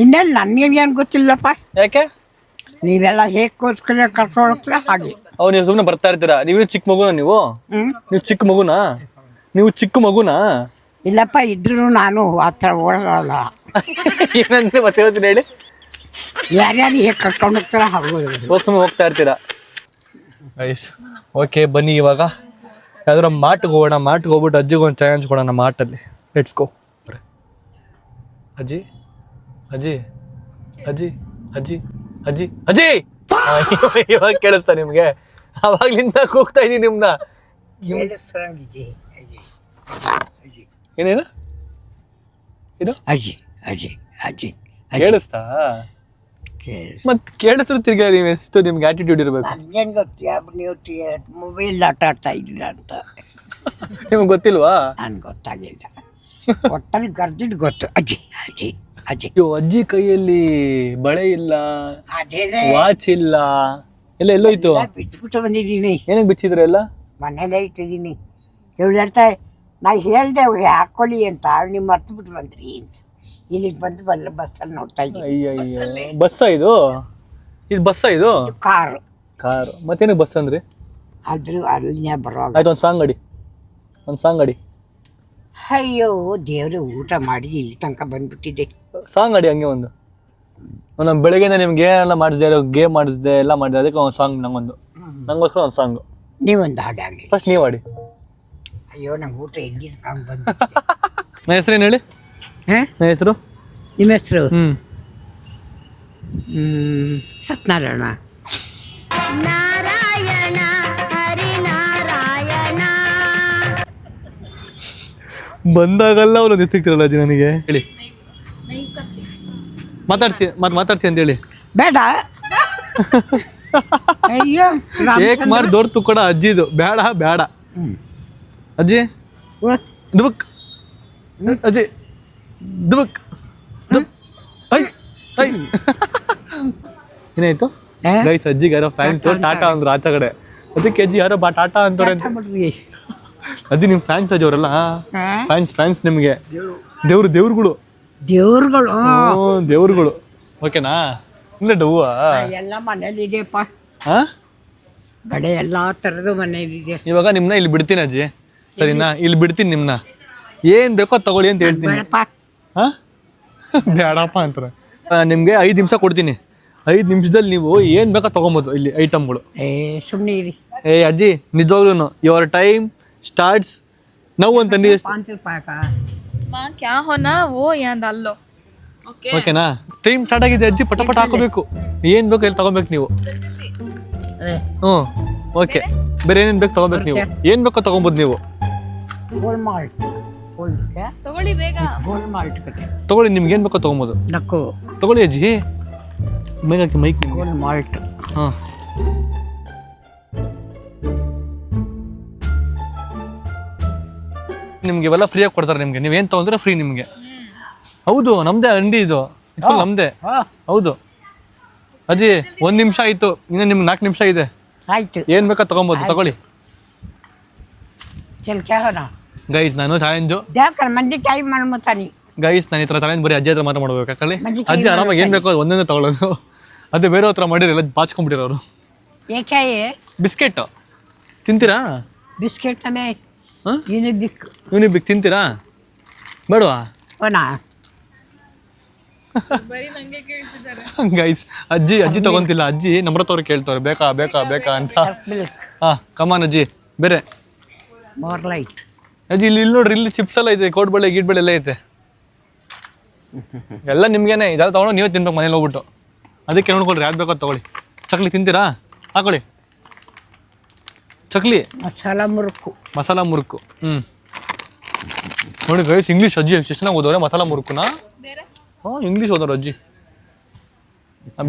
ಇನ್ನೇನು ನನಗೇನು ಗೊತ್ತಿಲ್ಲಪ್ಪ. ಯಾಕೆ? ನೀವೆಲ್ಲ ಹೇಗೋಸ್ಕರ ಕರ್ಕೊಂಡೋಗ್ತೀರ ಹಾಗೆ. ನೀವು ಸುಮ್ಮನೆ ಬರ್ತಾ ಇರ್ತೀರಾ. ನೀವು ಚಿಕ್ಕ ಮಗುನಾ? ನೀವು ಚಿಕ್ಕ ಮಗುನಾ? ಇಲ್ಲಪ್ಪ, ಇದ್ರು ನಾನು ಆ ಥರ ಓಡಲ್ಲ. ಏನಂದ್ರೆ ಮತ್ತೆ ಹೇಳ್ತೀನಿ ಹೇಳಿ. ಯಾರ್ಯಾರು ಹೇಗೆ ಕರ್ಕೊಂಡು ಹೋಗ್ತಾರ ಹಾಗೆ ಹೋಗ್ತಾ ಇರ್ತೀರಾ ಗೈಸ್. ಓಕೆ ಬನ್ನಿ ಇವಾಗ ಯಾವ್ದಾರ ಮಾಟ್ಗೆ ಹೋಗೋಣ. ಮಾಟ್ಗೆ ಹೋಗ್ಬಿಟ್ಟು ಅಜ್ಜಿಗೆ ಒಂದು ಚಾಲೆಂಜ್ ಕೊಡೋಣ ಮಾಟಲ್ಲಿ. Let's go. ಅಜ್ಜಿ ಅಜ್ಜಿ ಅಜ್ಜಿ ಅಜ್ಜಿ ಅಜ್ಜಿ ಅಜ್ಜಿ ಇವಾಗ ಕೇಳಿಸ್ತಾ ನಿಮ್ಗೆ? ಅವಾಗ್ಲಿಂದ ಕೂಗ್ತಾ ಇದೀನಿ ನಿಮ್ನ. ಏನೇನು ಏನು ಅಜ್ಜಿ ಅಜ್ಜಿ ಅಜ್ಜಿ ಕೇಳಿಸ್ತಾ? ಮತ್ ಕೇಳಿಸ್ರು ತಿರ್ಗಾ ನೀವು ಎಷ್ಟು ನಿಮ್ಗೆ ಆಟಿಟ್ಯೂಡ್ ಇರಬೇಕು. ನನ್ಗೇನು ಗೊತ್ತು, ನೀವು ಮೊಬೈಲ್ ಆಟ ಆಡ್ತಾ ಇದ್ದೀರಾ ಅಂತ. ನಿಮ್ಗೆ ಗೊತ್ತಿಲ್ವಾ? ನನ್ಗೆ ಗೊತ್ತಾಗಿಲ್ಲ. ಒಟ್ಟಲ್ಲಿ ಕರ್ದಿದ್ದು ಗೊತ್ತು. ಅಜ್ಜಿ ಅಜ್ಜಿ ಅಜ್ಜಿ ಅಯ್ಯೋ, ಅಜ್ಜಿ ಕೈಯಲ್ಲಿ ಬಳೆ ಇಲ್ಲ, ಅದೇ ವಾಚ್ ಇಲ್ಲ, ಎಲ್ಲೋಯ್ತು? ಬಿಟ್ಬಿಟ್ಟು ಬಂದಿದ್ದೀನಿ. ಏನಕ್ಕೆ ಬಿಚ್ಚಿದ್ರೆ ಎಲ್ಲ? ಮನೇಲೇ ಇಟ್ಟಿದ್ದೀನಿ. ಇವಳು ಹೇಳ್ತಾಳೆ, ನಾ ಹೇಳ್ದೆ ಅವ್ರಿಗೆ ಹಾಕ್ಕೊಳ್ಳಿ ಅಂತ, ನೀವು ಮರ್ತು ಬಿಟ್ಟು ಬಂದ್ರಿ. ಇಲ್ಲಿಗೆ ಬಂದು ಬಸ್ಸಲ್ಲಿ ನೋಡ್ತಾ ಇದ್ದೀನಿ. ಅಯ್ಯಯ್ಯೋ, ಬಸ್ಸಾ ಇದು? ಇದು ಬಸ್ಸಾ ಇದು? ಕಾರು. ಕಾರು. ಮತ್ತೇನಕ್ಕೆ ಬಸ್ ಅಂದ್ರಿ? ಆದ್ರೂ ಅಲ್ಲಿಂದ ಬರುವಾಗ ಆಯ್ತು, ಒಂದು ಸಾಂಗ್ ಅಡಿ. ಅಯ್ಯೋ ದೇವ್ರೆ, ಊಟ ಮಾಡಿ ಇಲ್ಲಿ ತನಕ ಬಂದ್ಬಿಟ್ಟಿದ್ದೆ. ಸಾಂಗ್ ಅಡಿ ಹಂಗೆ ಒಂದು. ನಾನು ಬೆಳಗ್ಗೆಯಿಂದ ನಿಮ್ಗೆ ಏನೆಲ್ಲ ಮಾಡಿಸಿದೆ, ಗೇಮ್ ಮಾಡಿಸಿದೆ, ಎಲ್ಲ ಮಾಡಿದೆ. ಅದಕ್ಕೆ ಒಂದು ಸಾಂಗ್ ನಂಗೋಸ್ಕರ ಒಂದು ಸಾಂಗು. ನೀವೊಂದು ಹಾಡಾಗಲಿ. ಫಸ್ಟ್ ನೀವು ಆಡಿ. ಅಯ್ಯೋ ನಂಗೆ ಊಟ ಇಲ್ಲಿ ತನಕ ಬಂದು. ನನ್ನ ಹೆಸರೇನು ಹೇಳಿ? ನನ್ನ ಹೆಸರು? ನಿಮ್ಮ ಹೆಸರು? ಹ್ಞೂ, ಸತ್ಯನಾರಾಯಣ. ಬಂದಾಗಲ್ಲ ಅವನು ನಿಂತಿರ್ತಿರಲ್ಲ ಅಜ್ಜಿ ನನಗೆ. ಹೇಳಿ, ಮಾತಾಡ್ಸಿ ಅಂತ ಹೇಳಿ. ಬೇಡ. ಅಯ್ಯೋ ಏಕ್ ಮಾರ್ ದೊಡ್ಡ ತುಕ್ಕಡ ಅಜ್ಜಿದು. ಬೇಡ ಅಜ್ಜಿ. ದುಬಕ್ ಅಜ್ಜಿ, ದುಬಕ್. ಏನಾಯ್ತು ಗೈಸ್? ಅಜ್ಜಿಗೆ ಯಾರೋ ಫ್ಯಾನ್ಸ್ ಟಾಟಾ ಅಂದ್ರು ಆಚೆ ಕಡೆ. ಅದಕ್ಕೆ ಅಜ್ಜಿ ಯಾರೋ ಟಾಟಾ ಅಂತಾರೆ ಅಂತ. ಅಜ್ಜಿ ನಿಮ್ಮ ಫ್ಯಾನ್ಸ್ ಅಜ್ಜಿ ಅವರೆಲ್ಲ? ಫ್ಯಾನ್ಸ್ ನಿಮಗೆ ದೇವ್ರುಗಳು. ದೇವ್ರುಗಳು. ಓಕೆನಾ? ಇಲ್ಲ ಡವ್ವಾ ಎಲ್ಲ ಮನೇಲಿ ಇದೆಯಪ್ಪ. ಬಡೆ ಎಲ್ಲ ಥರದ್ದು ಮನೇಲಿದೆ. ಇವಾಗ ನಿಮ್ಮನ್ನ ಇಲ್ಲಿ ಬಿಡ್ತೀನಿ ಅಜ್ಜಿ, ಸರಿನಾ? ಇಲ್ಲಿ ಬಿಡ್ತೀನಿ ನಿಮ್ಮನ್ನ. ಏನು ಬೇಕೋ ತಗೊಳ್ಳಿ ಅಂತ ಹೇಳ್ತೀನಿ. ಬೇಡಪ್ಪ ಅಂತಾರೆ. ನಿಮಗೆ 5 ನಿಮಿಷ ಕೊಡ್ತೀನಿ. 5 ನಿಮಿಷದಲ್ಲಿ ನೀವು ಏನು ಬೇಕೋ ತೊಗೊಬೋದು ಇಲ್ಲಿ ಐಟಮ್ಗಳು. ಸುಮ್ಮನೆ ಇರಿ. ಅಜ್ಜಿ ನಿಜವಾಗ್ಲೂ ಯುವರ್ ಟೈಮ್ ಸ್ಟಾರ್ಟ್ಸ್ ನೌ ಅಂತ ನೀವು. 5 ರೂಪಾಯಿ माँ क्या होना वो यहाँ डाल लो. ಓಕೆನಾ? ಟೈಮ್ ಸ್ಟಾರ್ಟ್ ಆಗಿದೆ ಅಜ್ಜಿ, ಪಟ ಹಾಕೋಬೇಕು. ಏನು ಬೇಕು ಇಲ್ಲಿ ತಗೋಬೇಕು ನೀವು. ಹ್ಞೂ, ಓಕೆ. ಬೇರೆ ಏನೇನು ಬೇಕು ತಗೋಬೇಕು ನೀವು. ಏನು ಬೇಕೋ ತಗೊಬೋದು ನೀವು. ಗೋಲ್ ಮಾಲ್ಟ್ ತಗೊಳ್ಳಿ ಬೇಗ. ಗೋಲ್ ಮಾಲ್ಟ್ ಕತೆ ತಗೊಳ್ಳಿ, ನಿಮ್ಗೆ ಏನು ಬೇಕೋ ತಗೊಬೋದು. ನಕ್ಕು ತಗೊಳ್ಳಿ ಅಜ್ಜಿ. ಮೈಕ್ ನಿಮ್ಗೆ. ಗೋಲ್ ಮಾಲ್ಟ್. ಹಾಂ, ನಿಮ್ಗೆ ಇವೆಲ್ಲ ಫ್ರೀಯಾಗಿ ಕೊಡ್ತಾರೆ. ನಿಮಗೆ ನೀವೇನು ತೊಗೊಂಡ್ರೆ ಫ್ರೀ ನಿಮಗೆ. ಹೌದು, ನಮ್ಮದೇ ಅಂಗಡಿ ಇದು. ಫುಲ್ ನಮ್ಮದೇ. ಹೌದು ಅಜ್ಜಿ. 1 ನಿಮಿಷ ಆಯಿತು, ಇನ್ನು ನಿಮ್ಗೆ 4 ನಿಮಿಷ ಇದೆ. ಆಯ್ತು, ಏನು ಬೇಕಾ ತೊಗೊಬೋದು, ತಗೊಳ್ಳಿ. ಚಲ್ ಕ್ಯಾ ಹೋನಾ ಗೈಸ್, ನಾನು ಚಾಲೆಂಜು ದೇವ್ರ ಮಂದಿ ಕೈ ಮಾಡ್ಮತಾನಿ. ಗೈಸ್, ನಾನು ಈ ಥರ ಚಾಲೆಂಜ್ ಬರೀ ಅಜ್ಜಿ ಹತ್ರ ಮಾತ್ರ ಮಾಡ್ಬೇಕು. ಯಾಕಲ್ಲಿ ಮಂದಿ ಅಜ್ಜಿ ಆರಾಮಾಗಿ ಏನು ಬೇಕೋ ಒಂದೊಂದೇ ತಗೊಳ್ಳೋದು. ಅದೇ ಬೇರೆ ಹತ್ರ ಮಾಡಿರಿ ಎಲ್ಲ ಬಾಚ್ಕೊಂಡ್ಬಿಟ್ಟಿರೋರು. ಏಕಾಯಿ ಬಿಸ್ಕೆಟ್ ತಿಂತೀರಾ? ಬಿಸ್ಕೆಟ್ ಅನೇ ಹಾಂ, ಯೂನಿಬಿಕ್. ಯೂನಿಬಿಕ್ ತಿಂತೀರಾ? ಬೇಡವಾ? ಹೋನಾ ಬರೀ ನಂಗೆ ಕೇಳ್ತಿದ್ದಾರೆ. ಗೈಸ್, ಅಜ್ಜಿ ತಗೊಂತಿಲ್ಲ. ಅಜ್ಜಿ ನಮ್ಮ ಹತ್ರ ಕೇಳ್ತವ್ರೆ ಬೇಕಾ ಅಂತ. ಹಾಂ, ಕಮಾನ್ ಅಜ್ಜಿ. ಬೇರೆ ಮೋರ್ ಲೈಟ್ ಅಜ್ಜಿ. ಇಲ್ಲಿ ನೋಡ್ರಿ, ಇಲ್ಲಿ ಚಿಪ್ಸ್ ಎಲ್ಲ ಐತೆ, ಕೋಡ್ಬಳೆ ಗೀಡ್ಬಳೆ ಎಲ್ಲ ಐತೆ. ಎಲ್ಲ ನಿಮ್ಗೇನೆ. ಇದೆಲ್ಲ ತೊಗೊಂಡು ನೀವೇ ತಿನ್ಬೇಕು ಮನೇಲಿ ಹೋಗ್ಬಿಟ್ಟು. ಅದಕ್ಕೆ ನೋಡ್ಕೊಳ್ರಿ, ಯಾವ್ದು ಬೇಕೋ ತಗೊಳ್ಳಿ. ಚಕ್ಲಿ ತಿಂತೀರಾ? ಹಾಕೊಳ್ಳಿ ಚಕ್ಲಿ. ಮಸಾಲ ಮುರುಕು. ನೋಡಿ ಗೈಸ್, ಇಂಗ್ಲೀಷ್ ಅಜ್ಜಿ ಎಷ್ಟು ಚೆನ್ನಾಗಿ ಓದೋರೆ. ಮಸಾಲ ಮುರುಕುನಾ? ಹಾಂ, ಇಂಗ್ಲೀಷ್ ಓದೋರು ಅಜ್ಜಿ.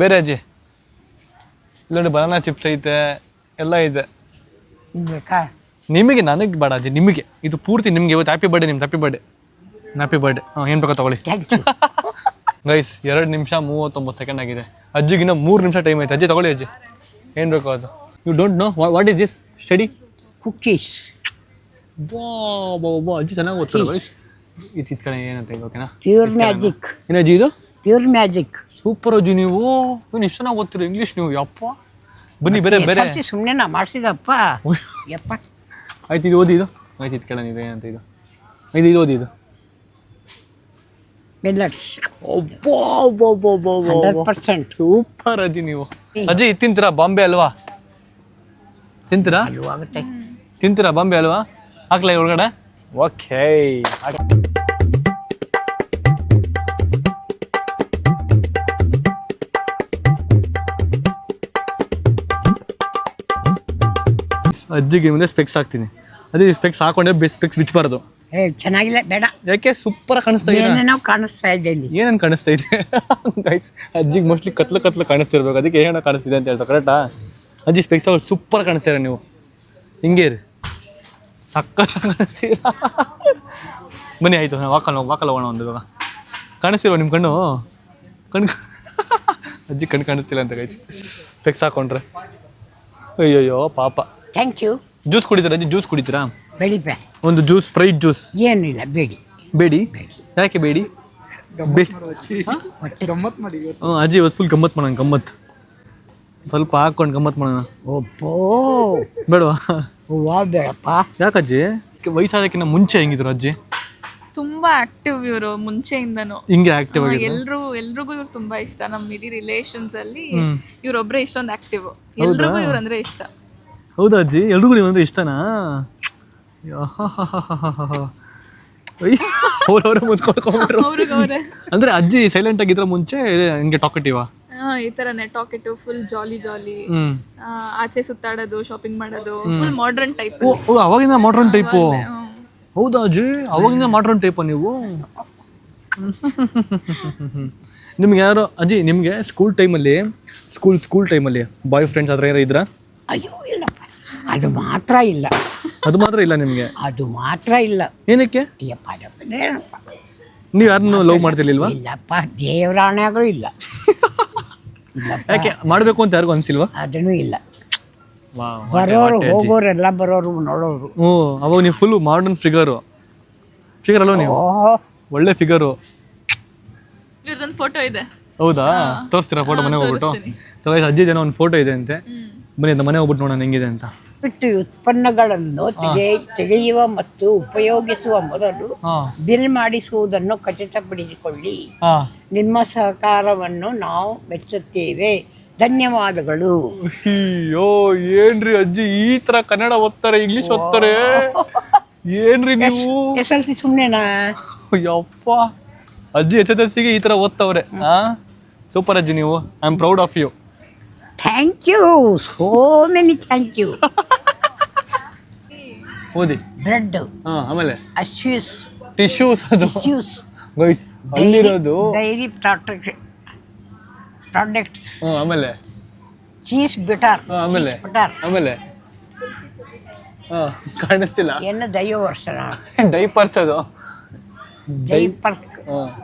ಬೇರೆ ಅಜ್ಜಿ, ಇಲ್ಲ ನೋಡಿ, ಬನಾನಾ ಚಿಪ್ಸ್ ಐತೆ, ಎಲ್ಲ ಇದೆ. ನಿಮಗೆ, ನನಗೆ ಬೇಡ ಅಜ್ಜಿ, ನಿಮಗೆ. ಇದು ಪೂರ್ತಿ ನಿಮಗೆ. ಇವತ್ತು ಹ್ಯಾಪಿ ಬರ್ಡೇ ನಿಮ್ದು. Happy birthday. ಹಾಂ, ಏನು ಬೇಕೋ ತಗೊಳ್ಳಿ. ಗೈಸ್, 2 ನಿಮಿಷ 39 ಸೆಕೆಂಡ್ ಆಗಿದೆ. ಅಜ್ಜಿಗಿನ್ನ 3 ನಿಮಿಷ ಟೈಮ್ ಐತೆ. ಅಜ್ಜಿ ತಗೊಳ್ಳಿ ಅಜ್ಜಿ, ಏನು ಬೇಕೋ ಅದು. You don't know what is this study? Cookies. ಬಾ ಅಜ್ಜಿ ಚೆನ್ನಾಗಿ ಓದ್ತಾರೆ ಗೈಸ್. ಇದು ಕಡೆ ಏನಂತ ಈಗ, ಓಕೆನಾ? Pure magic. ಏನಜ್ಜಿ ಇದು? Pure magic. ಸೂಪರ್ ಅಜ್ಜಿ, ನೀವು ಇಷ್ಟು ಚೆನ್ನಾಗಿ ಓದ್ತೀರಿ ಇಂಗ್ಲೀಷ್ ನೀವು. ಯಪ್ಪ, ಬನ್ನಿ ಬೇರೆ ಸುಮ್ಮನೆ ನಾ ಮಾಡಿಸಿದಪ್ಪ. ಯಪ್ಪ, ಆಯ್ತು, ಇದು ಓದಿ. ಇದು ಆಯ್ತು, ಇದು ಕೇಳೋಣ. ಇದು ಏನಂತ ಇದು ಓದಿ. ಇದು ಮಿಲ್ಲಟ್ಸ್. 100% ಸೂಪರ್ ಅಜ್ಜಿ ನೀವು. ಅಜ್ಜಿ, ಇದು ತಿಂತೀರಾ? ಬಾಂಬೆ ಅಲ್ವಾ ತಿಂತೀರಾ? ಆಗುತ್ತೆ. ತಿಂತೀರಾ ಬಾಂಬೆ ಅಲ್ವಾ? ಹಾಕ್ಲಾ ಒಳಗಡೆ? ಓಕೆ. ಅಜ್ಜಿಗೆ ಮುಂದೆ ಸ್ಪೆಕ್ಸ್ ಹಾಕ್ತೀನಿ. ಅದೇ ಸ್ಪೆಕ್ಸ್ ಹಾಕೊಂಡೆ ಸ್ಪೆಕ್ಸ್ ಬಿಚ್ಚಬಾರ್ದು. ಚೆನ್ನಾಗಿಲ್ಲ, ಬೇಡ. ಯಾಕೆ? ಸೂಪರ್ ಕಾಣಿಸ್ತಾ ಇದೆ. ಏನೇನೋ ಕಾಣಿಸ್ತಾ ಇದೆ ಇಲ್ಲಿ. ಏನೇನು ಕಾಣಿಸ್ತಾ ಇದೆ ಗೈಸ್? ಅಜ್ಜಿಗೆ ಮೋಸ್ಟ್ಲಿ ಕತ್ಲು ಕಾಣಿಸ್ತಿರ್ಬೇಕು. ಅದಕ್ಕೆ ಏನೋ ಕಾಣಿಸ್ತಿದೆ ಅಂತ ಹೇಳ್ತಾರೆ. ಕರೆಕ್ಟಾ? ಅಜ್ಜಿ ಸ್ಪೆಕ್ಸ್ ಸೂಪರ್ ಕಾಣಿಸ್ತೀರ ನೀವು. ಹಿಂಗೆ ಇರಿ, ಕಾಣಿಸ್ತೀರಾ. ಬನ್ನಿ ಆಯಿತು, ವಾಕಲ್ ಹೋಗೋಣ ಒಂದು ಇವಾಗ. ಕಾಣಿಸ್ತಿಲ್ವ ನಿಮ್ಮ ಕಣ್ಣು? ಅಜ್ಜಿ ಕಣ್ಣು ಕಾಣಿಸ್ತಿಲ್ಲ ಅಂತ ಗೈಸ್, ಫೆಕ್ಸ್ ಹಾಕೊಂಡ್ರೆ. ಅಯ್ಯಯ್ಯೋ ಪಾಪ. Thank you. ಜ್ಯೂಸ್ ಕುಡಿತೀರಾ ಅಜ್ಜಿ? ಜ್ಯೂಸ್ ಕುಡಿತೀರಾ? ಬೆಳಿಬೆ ಒಂದು ಜ್ಯೂಸ್, ಸ್ಪ್ರೈಟ್ ಜ್ಯೂಸ್. ಏನಿಲ್ಲ, ಬೇಡಿ. ಬೇಡಿ? ಯಾಕೆ ಬೇಡಿ? ಗಮ್ಮತ್ ಮಾಡಿ. ಹ್ಞೂ ಅಜ್ಜಿ ಇವತ್ತು ಫುಲ್ ಗಮ್ಮತ್ ಮಾಡೋಣ, ಗಮ್ಮತ್ ಸ್ವಲ್ಪ ಹಾಕೊಂಡು ಗಮ್ಮತ್ ಮಾಡೋಣ. ಒಪ್ಪೋ ಬೇಡವಾ? ಹೂವ ಬೇಡಪ್ಪ. ಯಾಕಜ್ಜಿ? ವಯಸ್ಸಾದಕ್ಕಿಂತ ಮುಂಚೆ ಹೆಂಗಿದ್ರು ಅಜ್ಜಿ? ತುಂಬಾ ಆಕ್ಟಿವ್ ಇವರು ಮುಂಚೆಯಿಂದನು. ಹಿಂಗೆ ಆಕ್ಟಿವ್ ಆಗಿ ಎಲ್ರಿಗೂ ಇವ್ರು ತುಂಬಾ ಇಷ್ಟ. ನಮ್ ಇಡೀ ರಿಲೇಷನ್ಸ್ ಅಲ್ಲಿ ಇವ್ರೊಬ್ರೆ ಇಷ್ಟೊಂದು ಆಕ್ಟಿವ್. ಎಲ್ರಿಗೂ ಇವ್ರಂದ್ರೆ ಇಷ್ಟ. ಹೌದಾ ಅಜ್ಜಿ? ಎಲ್ರಿಗೂ ನೀವು ಅಂದ್ರೆ ಇಷ್ಟನಾ? ಅವ್ರವ್ರೆ ಮುದ್ಕೊಂಡ್ಬಿಟ್ರು. ಅವ್ರಿಗವ್ರೆ ಅಂದ್ರೆ ಅಜ್ಜಿ ಸೈಲೆಂಟ್ ಆಗಿದ್ರ ಮುಂಚೆ ಹಿಂಗೆ ಟಾಕಟಿವಾ? ಈ ತರನೇ ಟಾಕೆಟಿವ್, ಫುಲ್ ಜಾಲಿ. ಹ್ಮ್. ಆಚೆ ಸುತ್ತಾಡೋದು, ಶಾಪಿಂಗ್ ಮಾಡೋದು, ಫುಲ್ ಮಾಡರ್ನ್ ಟೈಪ್. ಓ ಅವಾಗಿಂದ ಮಾಡ್ರನ್ ಟೈಪು? ಹೌದಾ ಅಜ್ಜಿ? ಅವಾಗಿಂದ ಮಾಡ್ರನ್ ಟೈಪಾ ನೀವು? ನಿಮ್ಗೆ ಯಾರು ಅಜ್ಜಿ, ನಿಮಗೆ ಸ್ಕೂಲ್ ಟೈಮಲ್ಲಿ ಬಾಯ್ ಫ್ರೆಂಡ್ಸ್ ಆದ್ರೆ ಯಾರು ಇದ್ರಾ? ಅಯ್ಯೋ ಇಲ್ಲಪ್ಪ, ಅದು ಮಾತ್ರ ಇಲ್ಲ. ಅದು ಮಾತ್ರ ಇಲ್ಲ ನಿಮಗೆ? ಅದು ಮಾತ್ರ ಇಲ್ಲ. ಏನಕ್ಕೆ? ಅಯ್ಯಪ್ಪ ಏನಪ್ಪ, ನೀವು ಯಾರನ್ನು ಲವ್ ಮಾಡ್ತಿರ್ಲಿಲ್ವಾ? ಇಲ್ಲಪ್ಪ, ದೇವರಾಣೆಗೂ ಇಲ್ಲ. ಯಾಕೆ ಮಾಡಬೇಕು ಅಂತ ಯಾರಿಗೂ ಅನ್ಸಿಲ್ವಾ? ಅದನ್ನು ಇಲ್ಲ. ಬರೋರು ಹೋಗೋರೆಲ್ಲ ಬರೋರು ನೋಡೋರು. ಹ್ಞೂ ಅವಾಗ ನೀವು ಫುಲ್ ಮಾಡರ್ನ್ ಫಿಗರ್ ಅಲ್ವಾ ನೀವು? ಒಳ್ಳೆ ಫಿಗರು. ಇವ್ರದೊಂದು ಫೋಟೋ ಇದೆ. ಹೌದಾ? ತೋರಿಸ್ತೀರಾ ಫೋಟೋ? ಮನೆಗೆ ಹೋಗ್ಬಿಟ್ಟು ಅಜ್ಜಿ ಜನ ಒಂದು ಫೋಟೋ ಇದೆ ಅಂತೆ, ಬನ್ನಿ ಅಂತ ಮನೆ ಹೋಗ್ಬಿಟ್ಟು ನೋಡೋಣ ಹೆಂಗಿದೆ ಅಂತ. ಬಿಟ್ಟು ಉತ್ಪನ್ನಗಳನ್ನು ತೆಗೆಯುವ ಮತ್ತು ಉಪಯೋಗಿಸುವ ಮೊದಲು ಬಿಲ್ ಮಾಡಿಸುವುದನ್ನು ಖಚಿತಪಡಿಸಿಕೊಳ್ಳಿ. ನಿಮ್ಮ ಸಹಕಾರವನ್ನು ನಾವು ಮೆಚ್ಚುತ್ತೇವೆ. ಧನ್ಯವಾದಗಳು. ಅಯ್ಯೋ ಏನ್ರಿ ಅಜ್ಜಿ ಈ ತರ ಕನ್ನಡ ಓದ್ತಾರೆ, ಇಂಗ್ಲಿಷ್ ಓದ್ತಾರೆ, ಏನ್ರಿ ನೀವು? SLC ಸುಮ್ಮನೆನಾ? ಯಪ್ಪ, ಅಜ್ಜಿ SSLCಗೆ ಈ ತರ ಓದ್ತವ್ರೆ. ಸೂಪರ್ ಅಜ್ಜಿ, ನೀವು I am proud of you. Thank you, so many thank you. ಓದಿ. ಬ್ರೆಡ್, ಆಮೇಲೆ ಟಿಶ್ಯೂಸ್, ಅದು ಗೈಸ್ ಅಲ್ಲಿರೋದು ಡೈರಿ ಪ್ರಾಡಕ್ಟ್ಸ್, ಆಮೇಲೆ ಚೀಸ್ ಬಿಟರ್, ಆಮೇಲೆ ಕಾಣಿಸ್ತಿಲ್ಲ ಏನು ದೈವ ವರ್ಷ ಡೈಪರ್ಸ್, ಅದು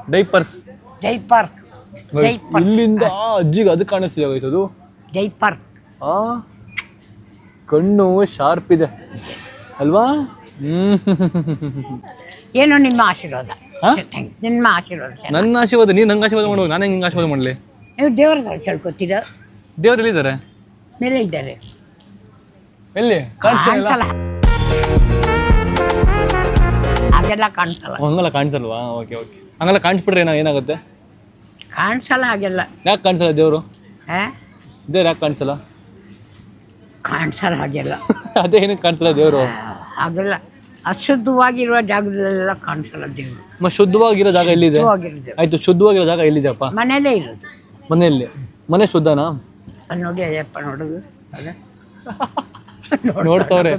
ಡೈಪರ್ಸ್. ಇಲ್ಲಿಂದ ಅಜ್ಜಿಗೆ ಅದು ಕಾಣಿಸ್ತಿದೆ ಗೈಸ್, ಅದು ಡೈಪರ್. ಕಣ್ಣು ಶಾರ್ಪ್ ಇದೆ ಅಲ್ವಾ? ಏನು ನಿಮ್ಮ ಆಶೀರ್ವಾದ? ನಿಮ್ಮ ಆಶೀರ್ವಾದ. ನನ್ನ ಆಶೀರ್ವಾದ? ನೀನು ನಂಗೆ ಆಶೀರ್ವಾದ ಮಾಡುವಾಗ ನಾನು ಹೆಂಗೆ ಆಶೀರ್ವಾದ ಮಾಡಲಿ? ನೀವು ದೇವ್ರ ಹತ್ರ ಕೇಳ್ಕೊತೀರಾ? ದೇವ್ರು ಎಲ್ಲಿದ್ದಾರೆ? ಮೇಲೆ ಇದ್ದಾರೆ. ಎಲ್ಲಿ ಕಾಣಿಸಲ್ಲ, ಹಾಗೆಲ್ಲ ಕಾಣಿಸಲ್ಲ. ಹಂಗೆಲ್ಲ ಕಾಣಿಸಲ್ವಾ? ಓಕೆ ಹಂಗೆಲ್ಲ ಕಾಣಿಸ್ಬಿಟ್ರೆ ಏನಾಗುತ್ತೆ? ಕಾಣಿಸಲ್ಲ ಹಾಗೆಲ್ಲ. ಯಾಕೆ ಕಾಣಿಸಲ್ಲ ದೇವರು? ದೇವ್ರು ಯಾಕೆ ಕಾಣಿಸಲ್ಲ? ಕಾಣಿಸಲ್ಲ ಹಾಗೆಲ್ಲ. ಅದೇ ಏನಕ್ಕೆ ಕಾಣಿಸಲ್ಲ ದೇವರು? ಹಾಗೆಲ್ಲ ಅಶುದ್ಧವಾಗಿರುವ ಜಾಗದಲ್ಲೆಲ್ಲ ಕಾಣಿಸಲ್ಲ ದೇವರು. ಶುದ್ಧವಾಗಿರೋ ಜಾಗ ಎಲ್ಲಿದೆ? ಆಯ್ತು, ಶುದ್ಧವಾಗಿರೋ ಜಾಗ ಎಲ್ಲಿದೆಯಪ್ಪ? ಮನೇಲೇ ಇರೋದು. ಮನೆಯಲ್ಲಿ. ಮನೆ ಶುದ್ಧನಾ? ನೋಡಿ ಅಯ್ಯಪ್ಪ, ನೋಡೋದು ನೋಡ್ತವ್ರೆ.